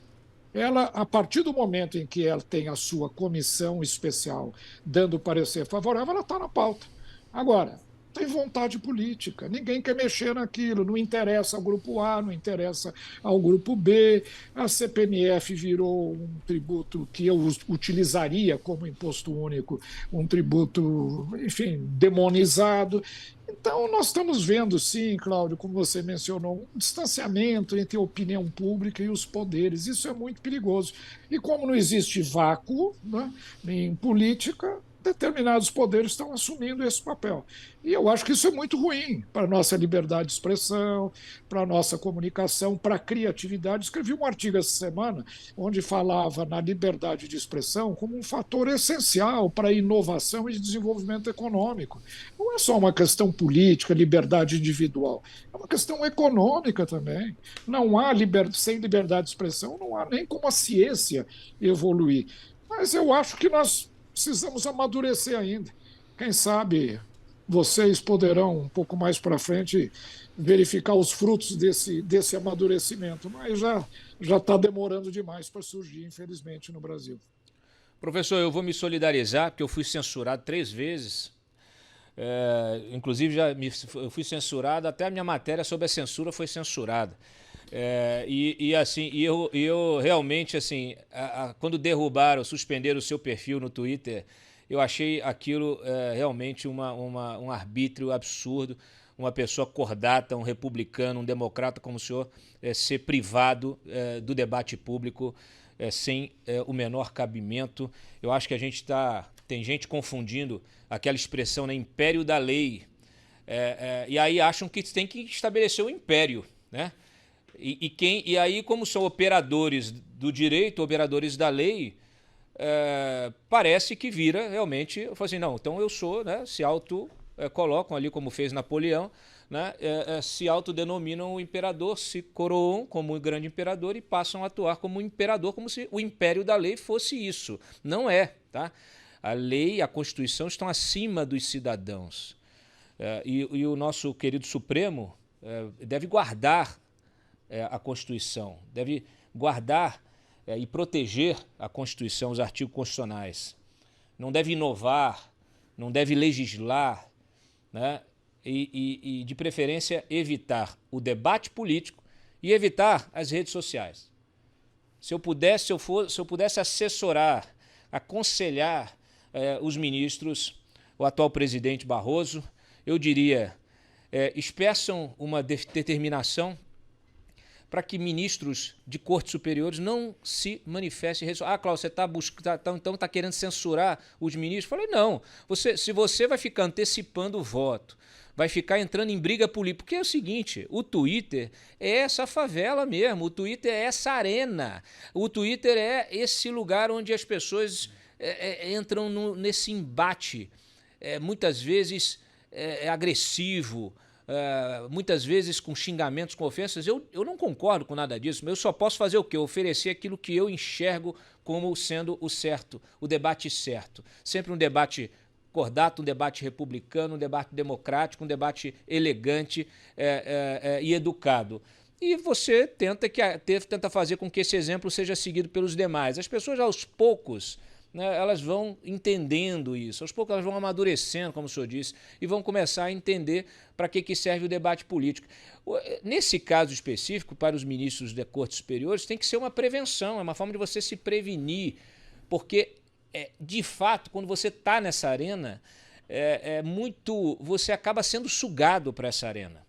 Ela, a partir do momento em que ela tem a sua comissão especial dando parecer favorável, ela está na pauta. Agora, tem vontade política, ninguém quer mexer naquilo, não interessa ao grupo A, não interessa ao grupo B, a CPMF virou um tributo que eu utilizaria como imposto único, um tributo, enfim, demonizado. Então, nós estamos vendo, sim, Cláudio, como você mencionou, um distanciamento entre a opinião pública e os poderes. Isso é muito perigoso. E como não existe vácuo, né, em política, determinados poderes estão assumindo esse papel. E eu acho que isso é muito ruim para a nossa liberdade de expressão, para a nossa comunicação, para a criatividade. Escrevi um artigo essa semana onde falava na liberdade de expressão como um fator essencial para a inovação e desenvolvimento econômico. Não é só uma questão política, liberdade individual, é uma questão econômica também. Não há sem liberdade de expressão, não há nem como a ciência evoluir. Mas eu acho que nós precisamos amadurecer ainda. Quem sabe vocês poderão, um pouco mais para frente, verificar os frutos desse amadurecimento, mas já está demorando demais para surgir, infelizmente, no Brasil. Professor, eu vou me solidarizar, porque eu fui censurado 3 vezes. Inclusive, eu fui censurado, até a minha matéria sobre a censura foi censurada. Eu realmente, assim, quando derrubaram, suspenderam o seu perfil no Twitter, eu achei aquilo realmente um arbítrio absurdo. Uma pessoa cordata, um republicano, um democrata como o senhor, ser privado do debate público sem o menor cabimento. Eu acho que tem gente confundindo aquela expressão, né, império da lei, e aí acham que tem que estabelecer o império, né? E aí, como são operadores do direito, operadores da lei, parece que vira realmente, eu falo assim, não, então eu sou, né, se colocam ali como fez Napoleão, né, se autodenominam o imperador, se coroam como o grande imperador e passam a atuar como imperador, como se o império da lei fosse isso. Não é, tá? A lei e a Constituição estão acima dos cidadãos. E o nosso querido Supremo deve guardar a Constituição, deve guardar e proteger a Constituição, os artigos constitucionais. Não deve inovar, não deve legislar, né? E de preferência, evitar o debate político e evitar as redes sociais. Se eu pudesse assessorar, aconselhar os ministros, o atual presidente Barroso, eu diria, expressam uma determinação para que ministros de cortes superiores não se manifestem. Cláudio, você então está querendo censurar os ministros? Eu falei, não. Se você vai ficar antecipando o voto, vai ficar entrando em briga política, porque é o seguinte, o Twitter é essa favela mesmo, o Twitter é essa arena, o Twitter é esse lugar onde as pessoas entram nesse embate, muitas vezes agressivo, muitas vezes com xingamentos, com ofensas. Eu não concordo com nada disso, mas eu só posso fazer o quê? Oferecer aquilo que eu enxergo como sendo o certo, o debate certo. Sempre um debate cordato, um debate republicano, um debate democrático, um debate elegante e educado. E você tenta fazer com que esse exemplo seja seguido pelos demais. As pessoas, aos poucos, né, elas vão entendendo isso, aos poucos elas vão amadurecendo, como o senhor disse, e vão começar a entender para que serve o debate político. Nesse caso específico, para os ministros de cortes superiores, tem que ser uma prevenção, é uma forma de você se prevenir, porque, de fato, quando você está nessa arena, você acaba sendo sugado para essa arena.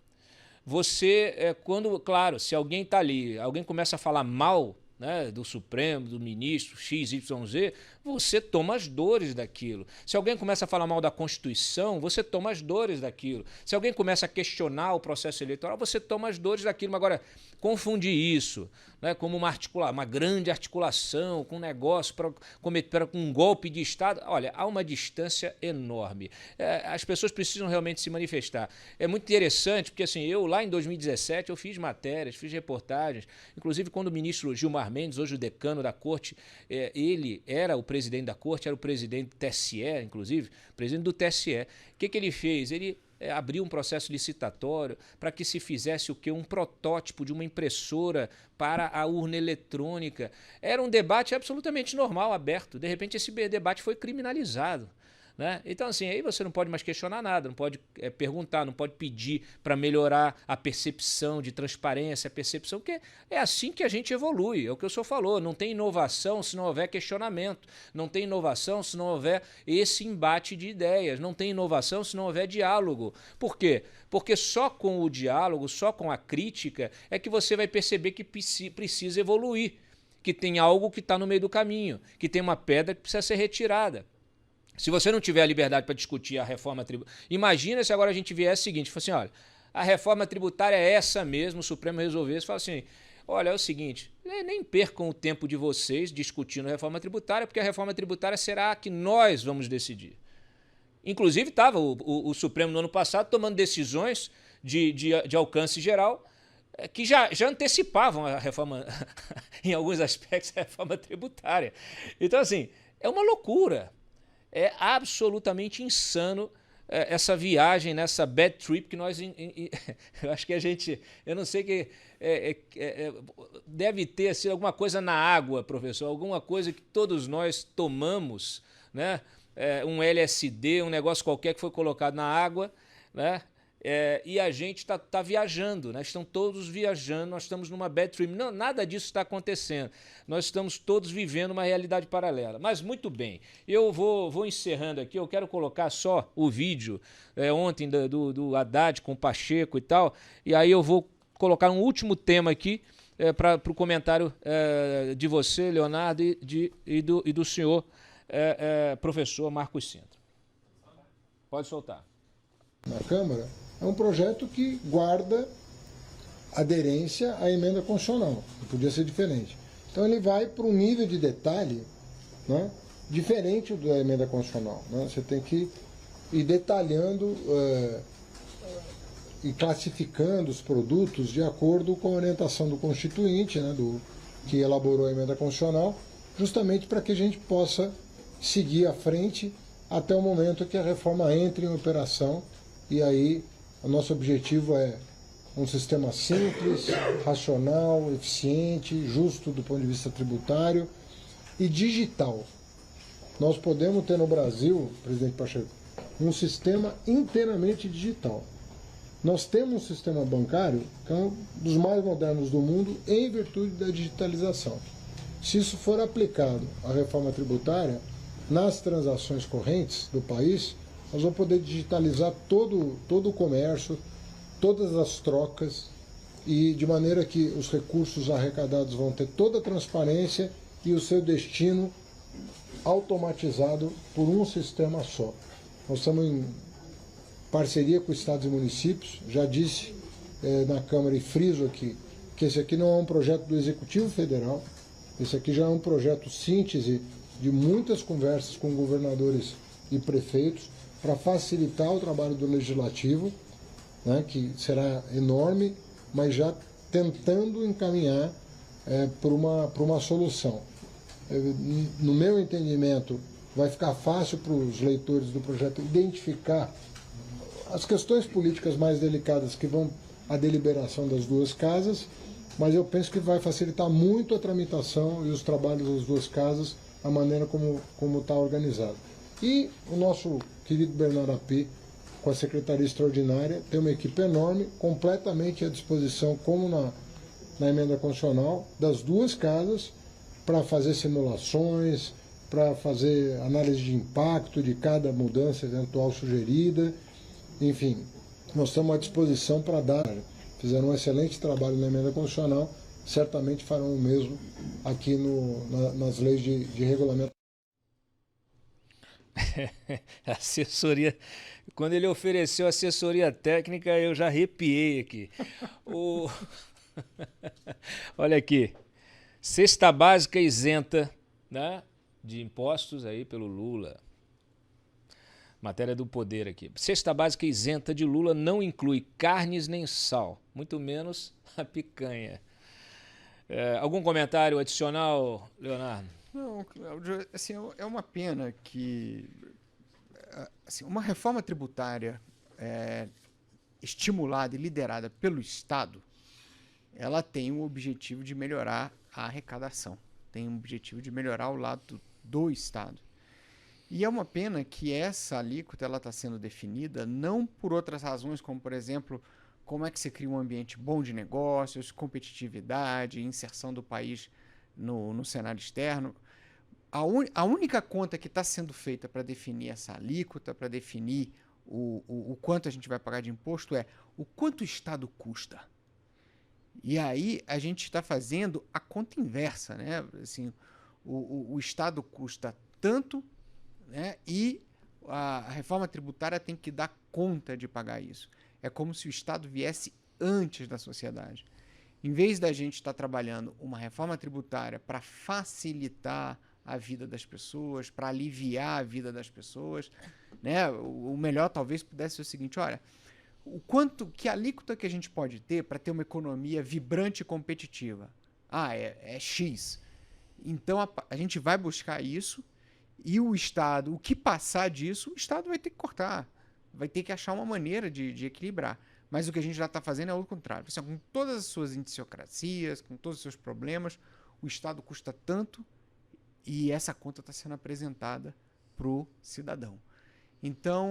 Claro, se alguém está ali, alguém começa a falar mal né, do Supremo, do ministro XYZ, você toma as dores daquilo. Se alguém começa a falar mal da Constituição, você toma as dores daquilo. Se alguém começa a questionar o processo eleitoral, você toma as dores daquilo. Mas agora, confundir isso, né, como uma grande articulação com um negócio para cometer um golpe de Estado, olha, há uma distância enorme. As pessoas precisam realmente se manifestar. É muito interessante, porque assim, eu lá em 2017 eu fiz matérias, fiz reportagens, inclusive quando o ministro Gilmar Mendes, hoje o decano da Corte, ele era o presidente da Corte, era o presidente do TSE, inclusive, presidente do TSE. O que ele fez? Ele abriu um processo licitatório para que se fizesse o quê? Um protótipo de uma impressora para a urna eletrônica. Era um debate absolutamente normal, aberto. De repente esse debate foi criminalizado. Né? Então, assim, aí você não pode mais questionar nada, não pode perguntar, não pode pedir para melhorar a percepção de transparência, a percepção, porque é assim que a gente evolui, é o que o senhor falou, não tem inovação se não houver questionamento, não tem inovação se não houver esse embate de ideias, não tem inovação se não houver diálogo. Por quê? Porque só com o diálogo, só com a crítica, é que você vai perceber que precisa evoluir, que tem algo que está no meio do caminho, que tem uma pedra que precisa ser retirada. Se você não tiver a liberdade para discutir a reforma tributária, imagina se agora a gente viesse o seguinte, assim, olha, a reforma tributária é essa mesmo, o Supremo resolvesse, fala assim, olha, é o seguinte, nem percam o tempo de vocês discutindo a reforma tributária, porque a reforma tributária será a que nós vamos decidir. Inclusive estava o Supremo no ano passado tomando decisões de alcance geral, que já antecipavam a reforma, em alguns aspectos, a reforma tributária. Então, assim, é uma loucura. É absolutamente insano essa viagem, nessa bad trip que nós... Eu acho que a gente... Eu não sei que... deve ter assim, alguma coisa na água, professor, alguma coisa que todos nós tomamos, né? Um LSD, um negócio qualquer que foi colocado na água, né? E a gente está viajando, né? Estão todos viajando, nós estamos numa bad trip. Não, nada disso está acontecendo. Nós estamos todos vivendo uma realidade paralela. Mas muito bem, eu vou encerrando aqui, eu quero colocar só o vídeo ontem do Haddad com o Pacheco e tal, e aí eu vou colocar um último tema aqui para o comentário de você, Leonardo, e do senhor professor Marcos Sintra. Pode soltar. Na Câmara, é um projeto que guarda aderência à emenda constitucional, não podia ser diferente. Então ele vai para um nível de detalhe, né, diferente da emenda constitucional. Né? Você tem que ir detalhando e classificando os produtos de acordo com a orientação do Constituinte, né, que elaborou a emenda constitucional, justamente para que a gente possa seguir à frente até o momento que a reforma entre em operação. E aí, o nosso objetivo é um sistema simples, racional, eficiente, justo do ponto de vista tributário e digital. Nós podemos ter no Brasil, presidente Pacheco, um sistema inteiramente digital. Nós temos um sistema bancário que é um dos mais modernos do mundo em virtude da digitalização. Se isso for aplicado à reforma tributária, nas transações correntes do país, nós vamos poder digitalizar todo o comércio, todas as trocas, e de maneira que os recursos arrecadados vão ter toda a transparência e o seu destino automatizado por um sistema só. Nós estamos em parceria com estados e municípios, já disse na Câmara e friso aqui, que esse aqui não é um projeto do Executivo Federal, esse aqui já é um projeto síntese de muitas conversas com governadores e prefeitos, para facilitar o trabalho do Legislativo, né, que será enorme, mas já tentando encaminhar para uma solução. No meu entendimento, vai ficar fácil para os leitores do projeto identificar as questões políticas mais delicadas que vão à deliberação das duas casas, mas eu penso que vai facilitar muito a tramitação e os trabalhos das duas casas, a maneira como está organizado. E o nosso querido Bernardo Api, com a Secretaria Extraordinária, tem uma equipe enorme, completamente à disposição, como na emenda constitucional, das duas casas, para fazer simulações, para fazer análise de impacto de cada mudança eventual sugerida. Enfim, nós estamos à disposição para dar. Fizeram um excelente trabalho na emenda constitucional certamente farão o mesmo aqui nas leis de regulamento. Assessoria. Quando ele ofereceu assessoria técnica, eu já arrepiei aqui. O... Olha aqui. Cesta básica isenta, né, de impostos aí pelo Lula. Matéria do Poder aqui. Cesta básica isenta de Lula não inclui carnes nem sal, muito menos a picanha. Algum comentário adicional, Leonardo? Não, Cláudio, assim, é uma pena que assim, uma reforma tributária estimulada e liderada pelo Estado, ela tem o objetivo de melhorar a arrecadação, tem o objetivo de melhorar o lado do Estado. E é uma pena que essa alíquota está sendo definida não por outras razões, como, por exemplo, como é que você cria um ambiente bom de negócios, competitividade, inserção do país no cenário externo. A única conta que está sendo feita para definir essa alíquota, para definir o quanto a gente vai pagar de imposto, é o quanto o Estado custa. E aí a gente está fazendo a conta inversa, né? Assim, o Estado custa tanto, né? E a reforma tributária tem que dar conta de pagar isso. É como se o Estado viesse antes da sociedade. Em vez da gente estar trabalhando uma reforma tributária para facilitar a vida das pessoas, para aliviar a vida das pessoas, né? O melhor talvez pudesse ser o seguinte: olha, que alíquota que a gente pode ter para ter uma economia vibrante e competitiva? É X. Então a gente vai buscar isso e o Estado, o que passar disso, o Estado vai ter que cortar, vai ter que achar uma maneira de equilibrar. Mas o que a gente já está fazendo é o contrário. Assim, com todas as suas indiciocracias, com todos os seus problemas, o Estado custa tanto e essa conta está sendo apresentada para o cidadão. Então,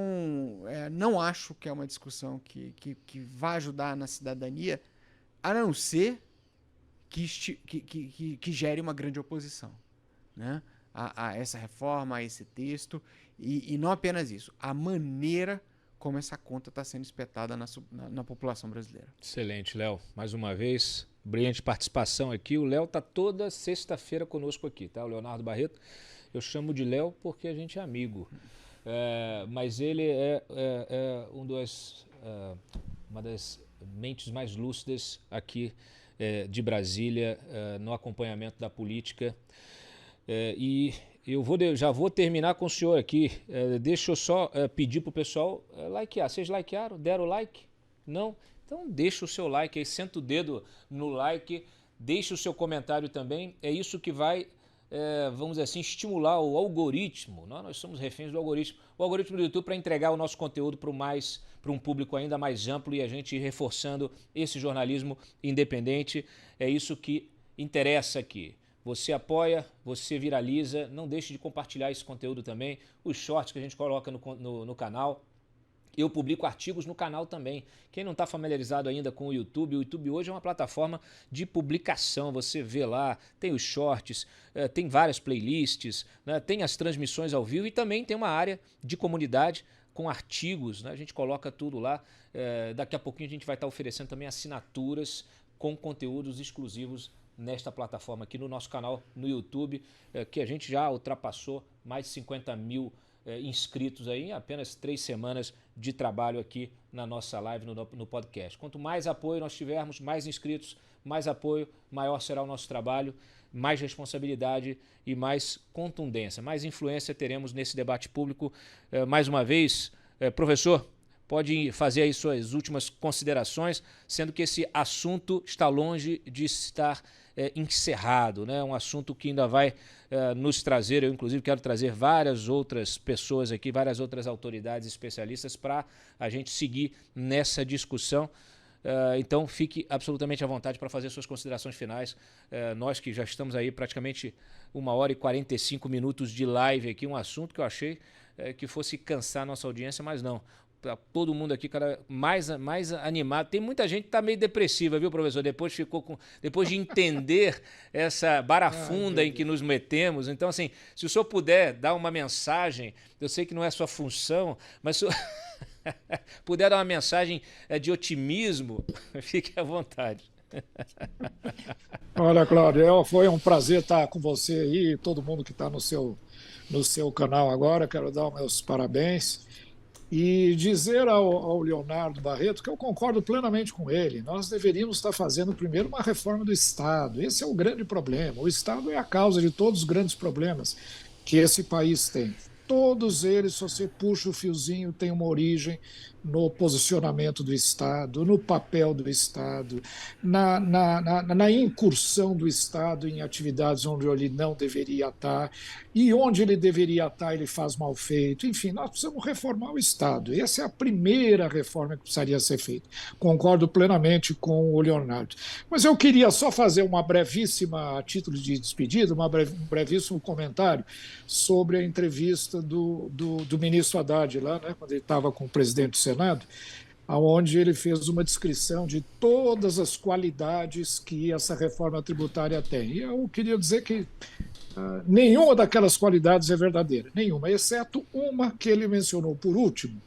não acho que é uma discussão que vai ajudar na cidadania, a não ser que gere uma grande oposição, né, a essa reforma, a esse texto, e não apenas isso, a maneira como essa conta está sendo espetada na população brasileira. Excelente, Léo. Mais uma vez, brilhante participação aqui. O Léo está toda sexta-feira conosco aqui, tá? O Leonardo Barreto. Eu chamo de Léo porque a gente é amigo. Mas ele é uma das mentes mais lúcidas aqui de Brasília, no acompanhamento da política. E eu já vou terminar com o senhor aqui. Deixa eu só pedir para o pessoal likear. Vocês likearam? Deram like? Não? Então deixa o seu like aí, senta o dedo no like, deixa o seu comentário também. É isso que vai, vamos dizer assim, estimular o algoritmo. Nós somos reféns do algoritmo. O algoritmo do YouTube para entregar o nosso conteúdo para um público ainda mais amplo e a gente ir reforçando esse jornalismo independente. É isso que interessa aqui. Você apoia, você viraliza, não deixe de compartilhar esse conteúdo também, os shorts que a gente coloca no canal. Eu publico artigos no canal também. Quem não está familiarizado ainda com o YouTube hoje é uma plataforma de publicação, você vê lá, tem os shorts, tem várias playlists, né, tem as transmissões ao vivo e também tem uma área de comunidade com artigos, né, a gente coloca tudo lá. Daqui a pouquinho a gente vai estar oferecendo também assinaturas com conteúdos exclusivos nesta plataforma aqui no nosso canal no YouTube, que a gente já ultrapassou mais de 50 mil inscritos aí em apenas 3 semanas de trabalho aqui na nossa live, no podcast. Quanto mais apoio nós tivermos, mais inscritos, mais apoio, maior será o nosso trabalho, mais responsabilidade e mais contundência, mais influência teremos nesse debate público. Mais uma vez, professor, pode fazer aí suas últimas considerações, sendo que esse assunto está longe de estar encerrado, né? Um assunto que ainda vai nos trazer, eu inclusive quero trazer várias outras pessoas aqui, várias outras autoridades especialistas para a gente seguir nessa discussão. Então fique absolutamente à vontade para fazer suas considerações finais. Nós que já estamos aí praticamente 1h45 de live aqui, um assunto que eu achei que fosse cansar a nossa audiência, mas não. Todo mundo aqui cada mais animado. Tem muita gente que está meio depressiva, viu, professor? Depois de entender essa barafunda em que nos metemos. Então, assim, se o senhor puder dar uma mensagem, eu sei que não é sua função, mas se o senhor puder dar uma mensagem de otimismo, fique à vontade. Olha, Cláudio, foi um prazer estar com você aí, todo mundo que está no seu canal agora. Quero dar os meus parabéns e dizer ao Leonardo Barreto que eu concordo plenamente com ele. Nós deveríamos estar fazendo primeiro uma reforma do Estado. Esse é o grande problema. O Estado é a causa de todos os grandes problemas que esse país tem. Todos eles, se você puxa o fiozinho, tem uma origem no posicionamento do Estado, no papel do Estado, na incursão do Estado em atividades onde ele não deveria estar, e onde ele deveria estar, ele faz mal feito. Enfim, nós precisamos reformar o Estado. Essa é a primeira reforma que precisaria ser feita. Concordo plenamente com o Leonardo. Mas eu queria só fazer uma brevíssima, a título de despedida, um brevíssimo comentário sobre a entrevista do ministro Haddad lá, né, quando ele estava com o presidente do Senado, onde ele fez uma descrição de todas as qualidades que essa reforma tributária tem. E eu queria dizer que nenhuma daquelas qualidades é verdadeira, nenhuma, exceto uma que ele mencionou por último,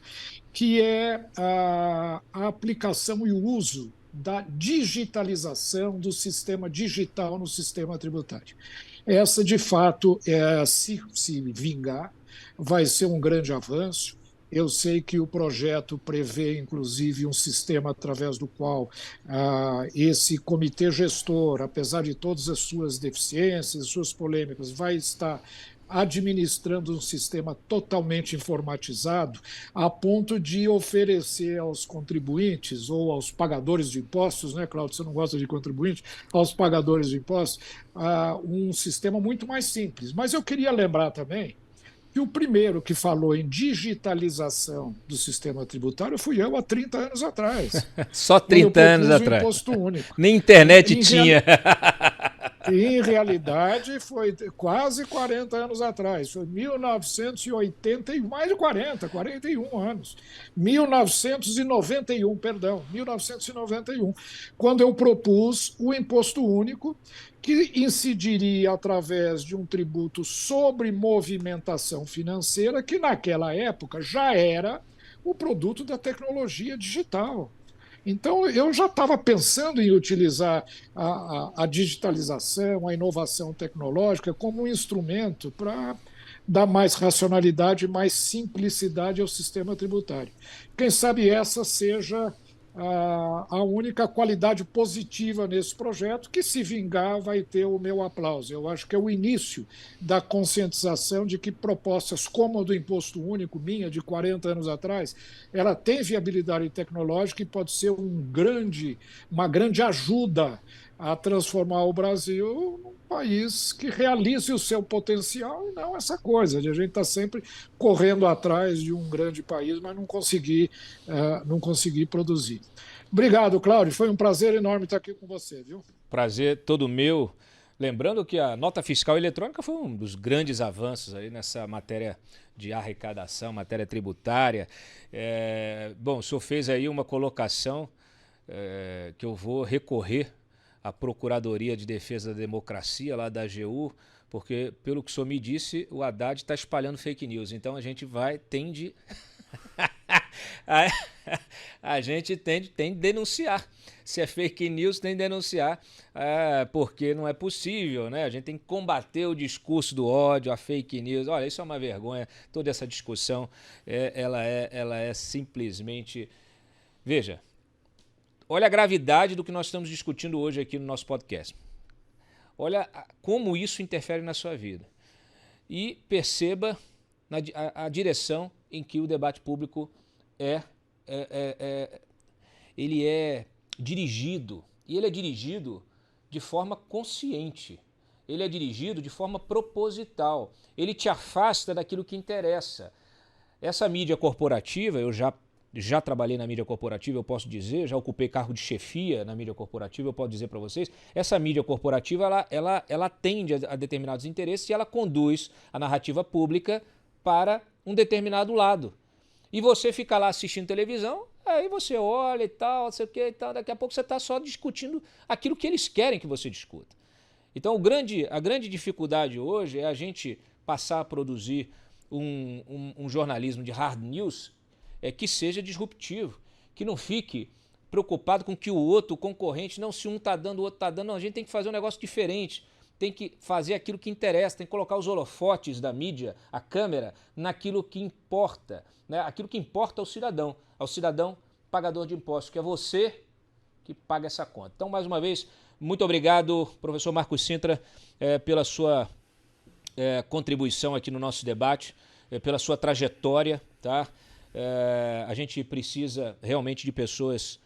que é a aplicação e o uso da digitalização do sistema digital no sistema tributário. Essa, de fato, se vingar, vai ser um grande avanço. Eu sei que o projeto prevê, inclusive, um sistema através do qual esse comitê gestor, apesar de todas as suas deficiências, suas polêmicas, vai estar administrando um sistema totalmente informatizado, a ponto de oferecer aos contribuintes ou aos pagadores de impostos, né, Cláudio, você não gosta de contribuinte, aos pagadores de impostos, um sistema muito mais simples. Mas eu queria lembrar também que o primeiro que falou em digitalização do sistema tributário fui eu há 30 anos atrás. Só 30 anos atrás. Imposto único. Nem internet tinha. Em realidade, foi quase 40 anos atrás, foi 1980, mais de 41 anos. 1991, quando eu propus o imposto único, que incidiria através de um tributo sobre movimentação financeira, que naquela época já era o produto da tecnologia digital. Então, eu já estava pensando em utilizar a digitalização, a inovação tecnológica como um instrumento para dar mais racionalidade, mais simplicidade ao sistema tributário. Quem sabe essa seja a única qualidade positiva nesse projeto, que, se vingar, vai ter o meu aplauso. Eu acho que é o início da conscientização de que propostas como a do imposto único, minha, de 40 anos atrás, ela tem viabilidade tecnológica e pode ser uma grande ajuda a transformar o Brasil num país que realize o seu potencial, e não essa coisa de a gente estar sempre correndo atrás de um grande país, mas não conseguir produzir. Obrigado, Cláudio. Foi um prazer enorme estar aqui com você, viu? Prazer todo meu. Lembrando que a nota fiscal eletrônica foi um dos grandes avanços aí nessa matéria de arrecadação, matéria tributária. Bom, o senhor fez aí uma colocação que eu vou recorrer à Procuradoria de Defesa da Democracia, lá da AGU, porque, pelo que o senhor me disse, o Haddad está espalhando fake news. Então a gente tende de denunciar. Se é fake news, tem de denunciar, porque não é possível, né? A gente tem que combater o discurso do ódio, a fake news. Olha, isso é uma vergonha. Toda essa discussão, ela é simplesmente... Veja, olha a gravidade do que nós estamos discutindo hoje aqui no nosso podcast. Olha como isso interfere na sua vida. E perceba a direção em que o debate público ele é dirigido. E ele é dirigido de forma consciente. Ele é dirigido de forma proposital. Ele te afasta daquilo que interessa. Essa mídia corporativa, eu já trabalhei na mídia corporativa, eu posso dizer, já ocupei cargo de chefia na mídia corporativa, eu posso dizer para vocês, essa mídia corporativa ela atende a determinados interesses e ela conduz a narrativa pública para um determinado lado. E você fica lá assistindo televisão, aí você olha e tal, não sei o que e tal, daqui a pouco você está só discutindo aquilo que eles querem que você discuta. Então a grande dificuldade hoje é a gente passar a produzir um jornalismo de hard news que seja disruptivo, que não fique preocupado com que o outro, o concorrente, não, se um está dando, o outro está dando, não, a gente tem que fazer um negócio diferente, tem que fazer aquilo que interessa, tem que colocar os holofotes da mídia, a câmera, naquilo que importa, né? Aquilo que importa ao cidadão pagador de impostos, que é você que paga essa conta. Então, mais uma vez, muito obrigado, professor Marcos Cintra, pela sua contribuição aqui no nosso debate, pela sua trajetória, tá? A gente precisa realmente de pessoas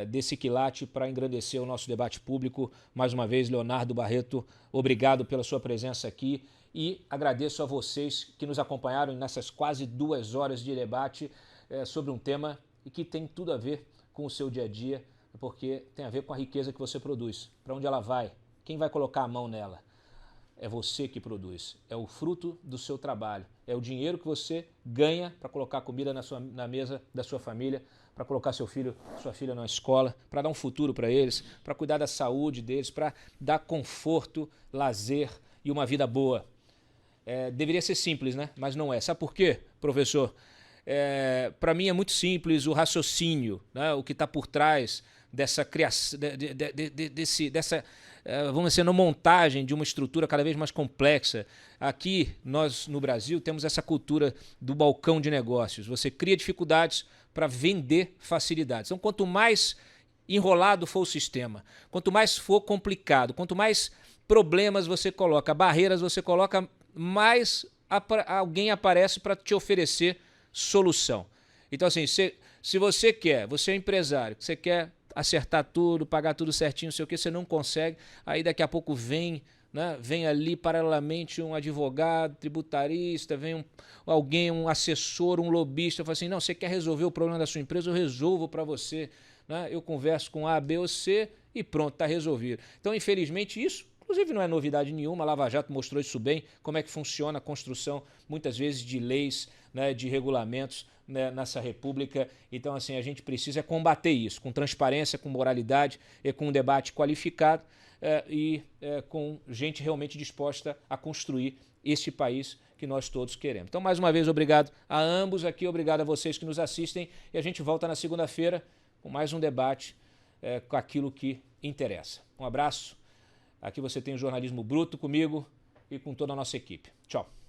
desse quilate para engrandecer o nosso debate público. Mais uma vez, Leonardo Barreto, obrigado pela sua presença aqui e agradeço a vocês que nos acompanharam nessas quase 2 horas de debate sobre um tema que tem tudo a ver com o seu dia a dia, porque tem a ver com a riqueza que você produz. Para onde ela vai? Quem vai colocar a mão nela? É você que produz, é o fruto do seu trabalho, é o dinheiro que você ganha para colocar comida na mesa da sua família, para colocar seu filho, sua filha na escola, para dar um futuro para eles, para cuidar da saúde deles, para dar conforto, lazer e uma vida boa. Deveria ser simples, né? Mas não é. Sabe por quê, professor? Para mim é muito simples o raciocínio, né? O que está por trás dessa criação, dessa, vamos dizer, montagem de uma estrutura cada vez mais complexa. Aqui, nós no Brasil, temos essa cultura do balcão de negócios. Você cria dificuldades para vender facilidades. Então, quanto mais enrolado for o sistema, quanto mais for complicado, quanto mais problemas você coloca, barreiras você coloca, mais alguém aparece para te oferecer solução. Então, assim, se você quer, você é empresário, você quer acertar tudo, pagar tudo certinho, não sei o que, você não consegue, aí daqui a pouco vem ali paralelamente um advogado, tributarista, vem alguém, um assessor, um lobista, fala assim, não, você quer resolver o problema da sua empresa, eu resolvo para você, né? Eu converso com A, B ou C e pronto, está resolvido. Então, infelizmente, isso inclusive não é novidade nenhuma, a Lava Jato mostrou isso bem, como é que funciona a construção, muitas vezes, de leis, né, de regulamentos, né, nessa república. Então, assim, a gente precisa combater isso, com transparência, com moralidade, com um debate qualificado e com gente realmente disposta a construir este país que nós todos queremos. Então, mais uma vez, obrigado a ambos aqui, obrigado a vocês que nos assistem e a gente volta na segunda-feira com mais um debate com aquilo que interessa. Um abraço. Aqui você tem o Jornalismo Bruto comigo e com toda a nossa equipe. Tchau.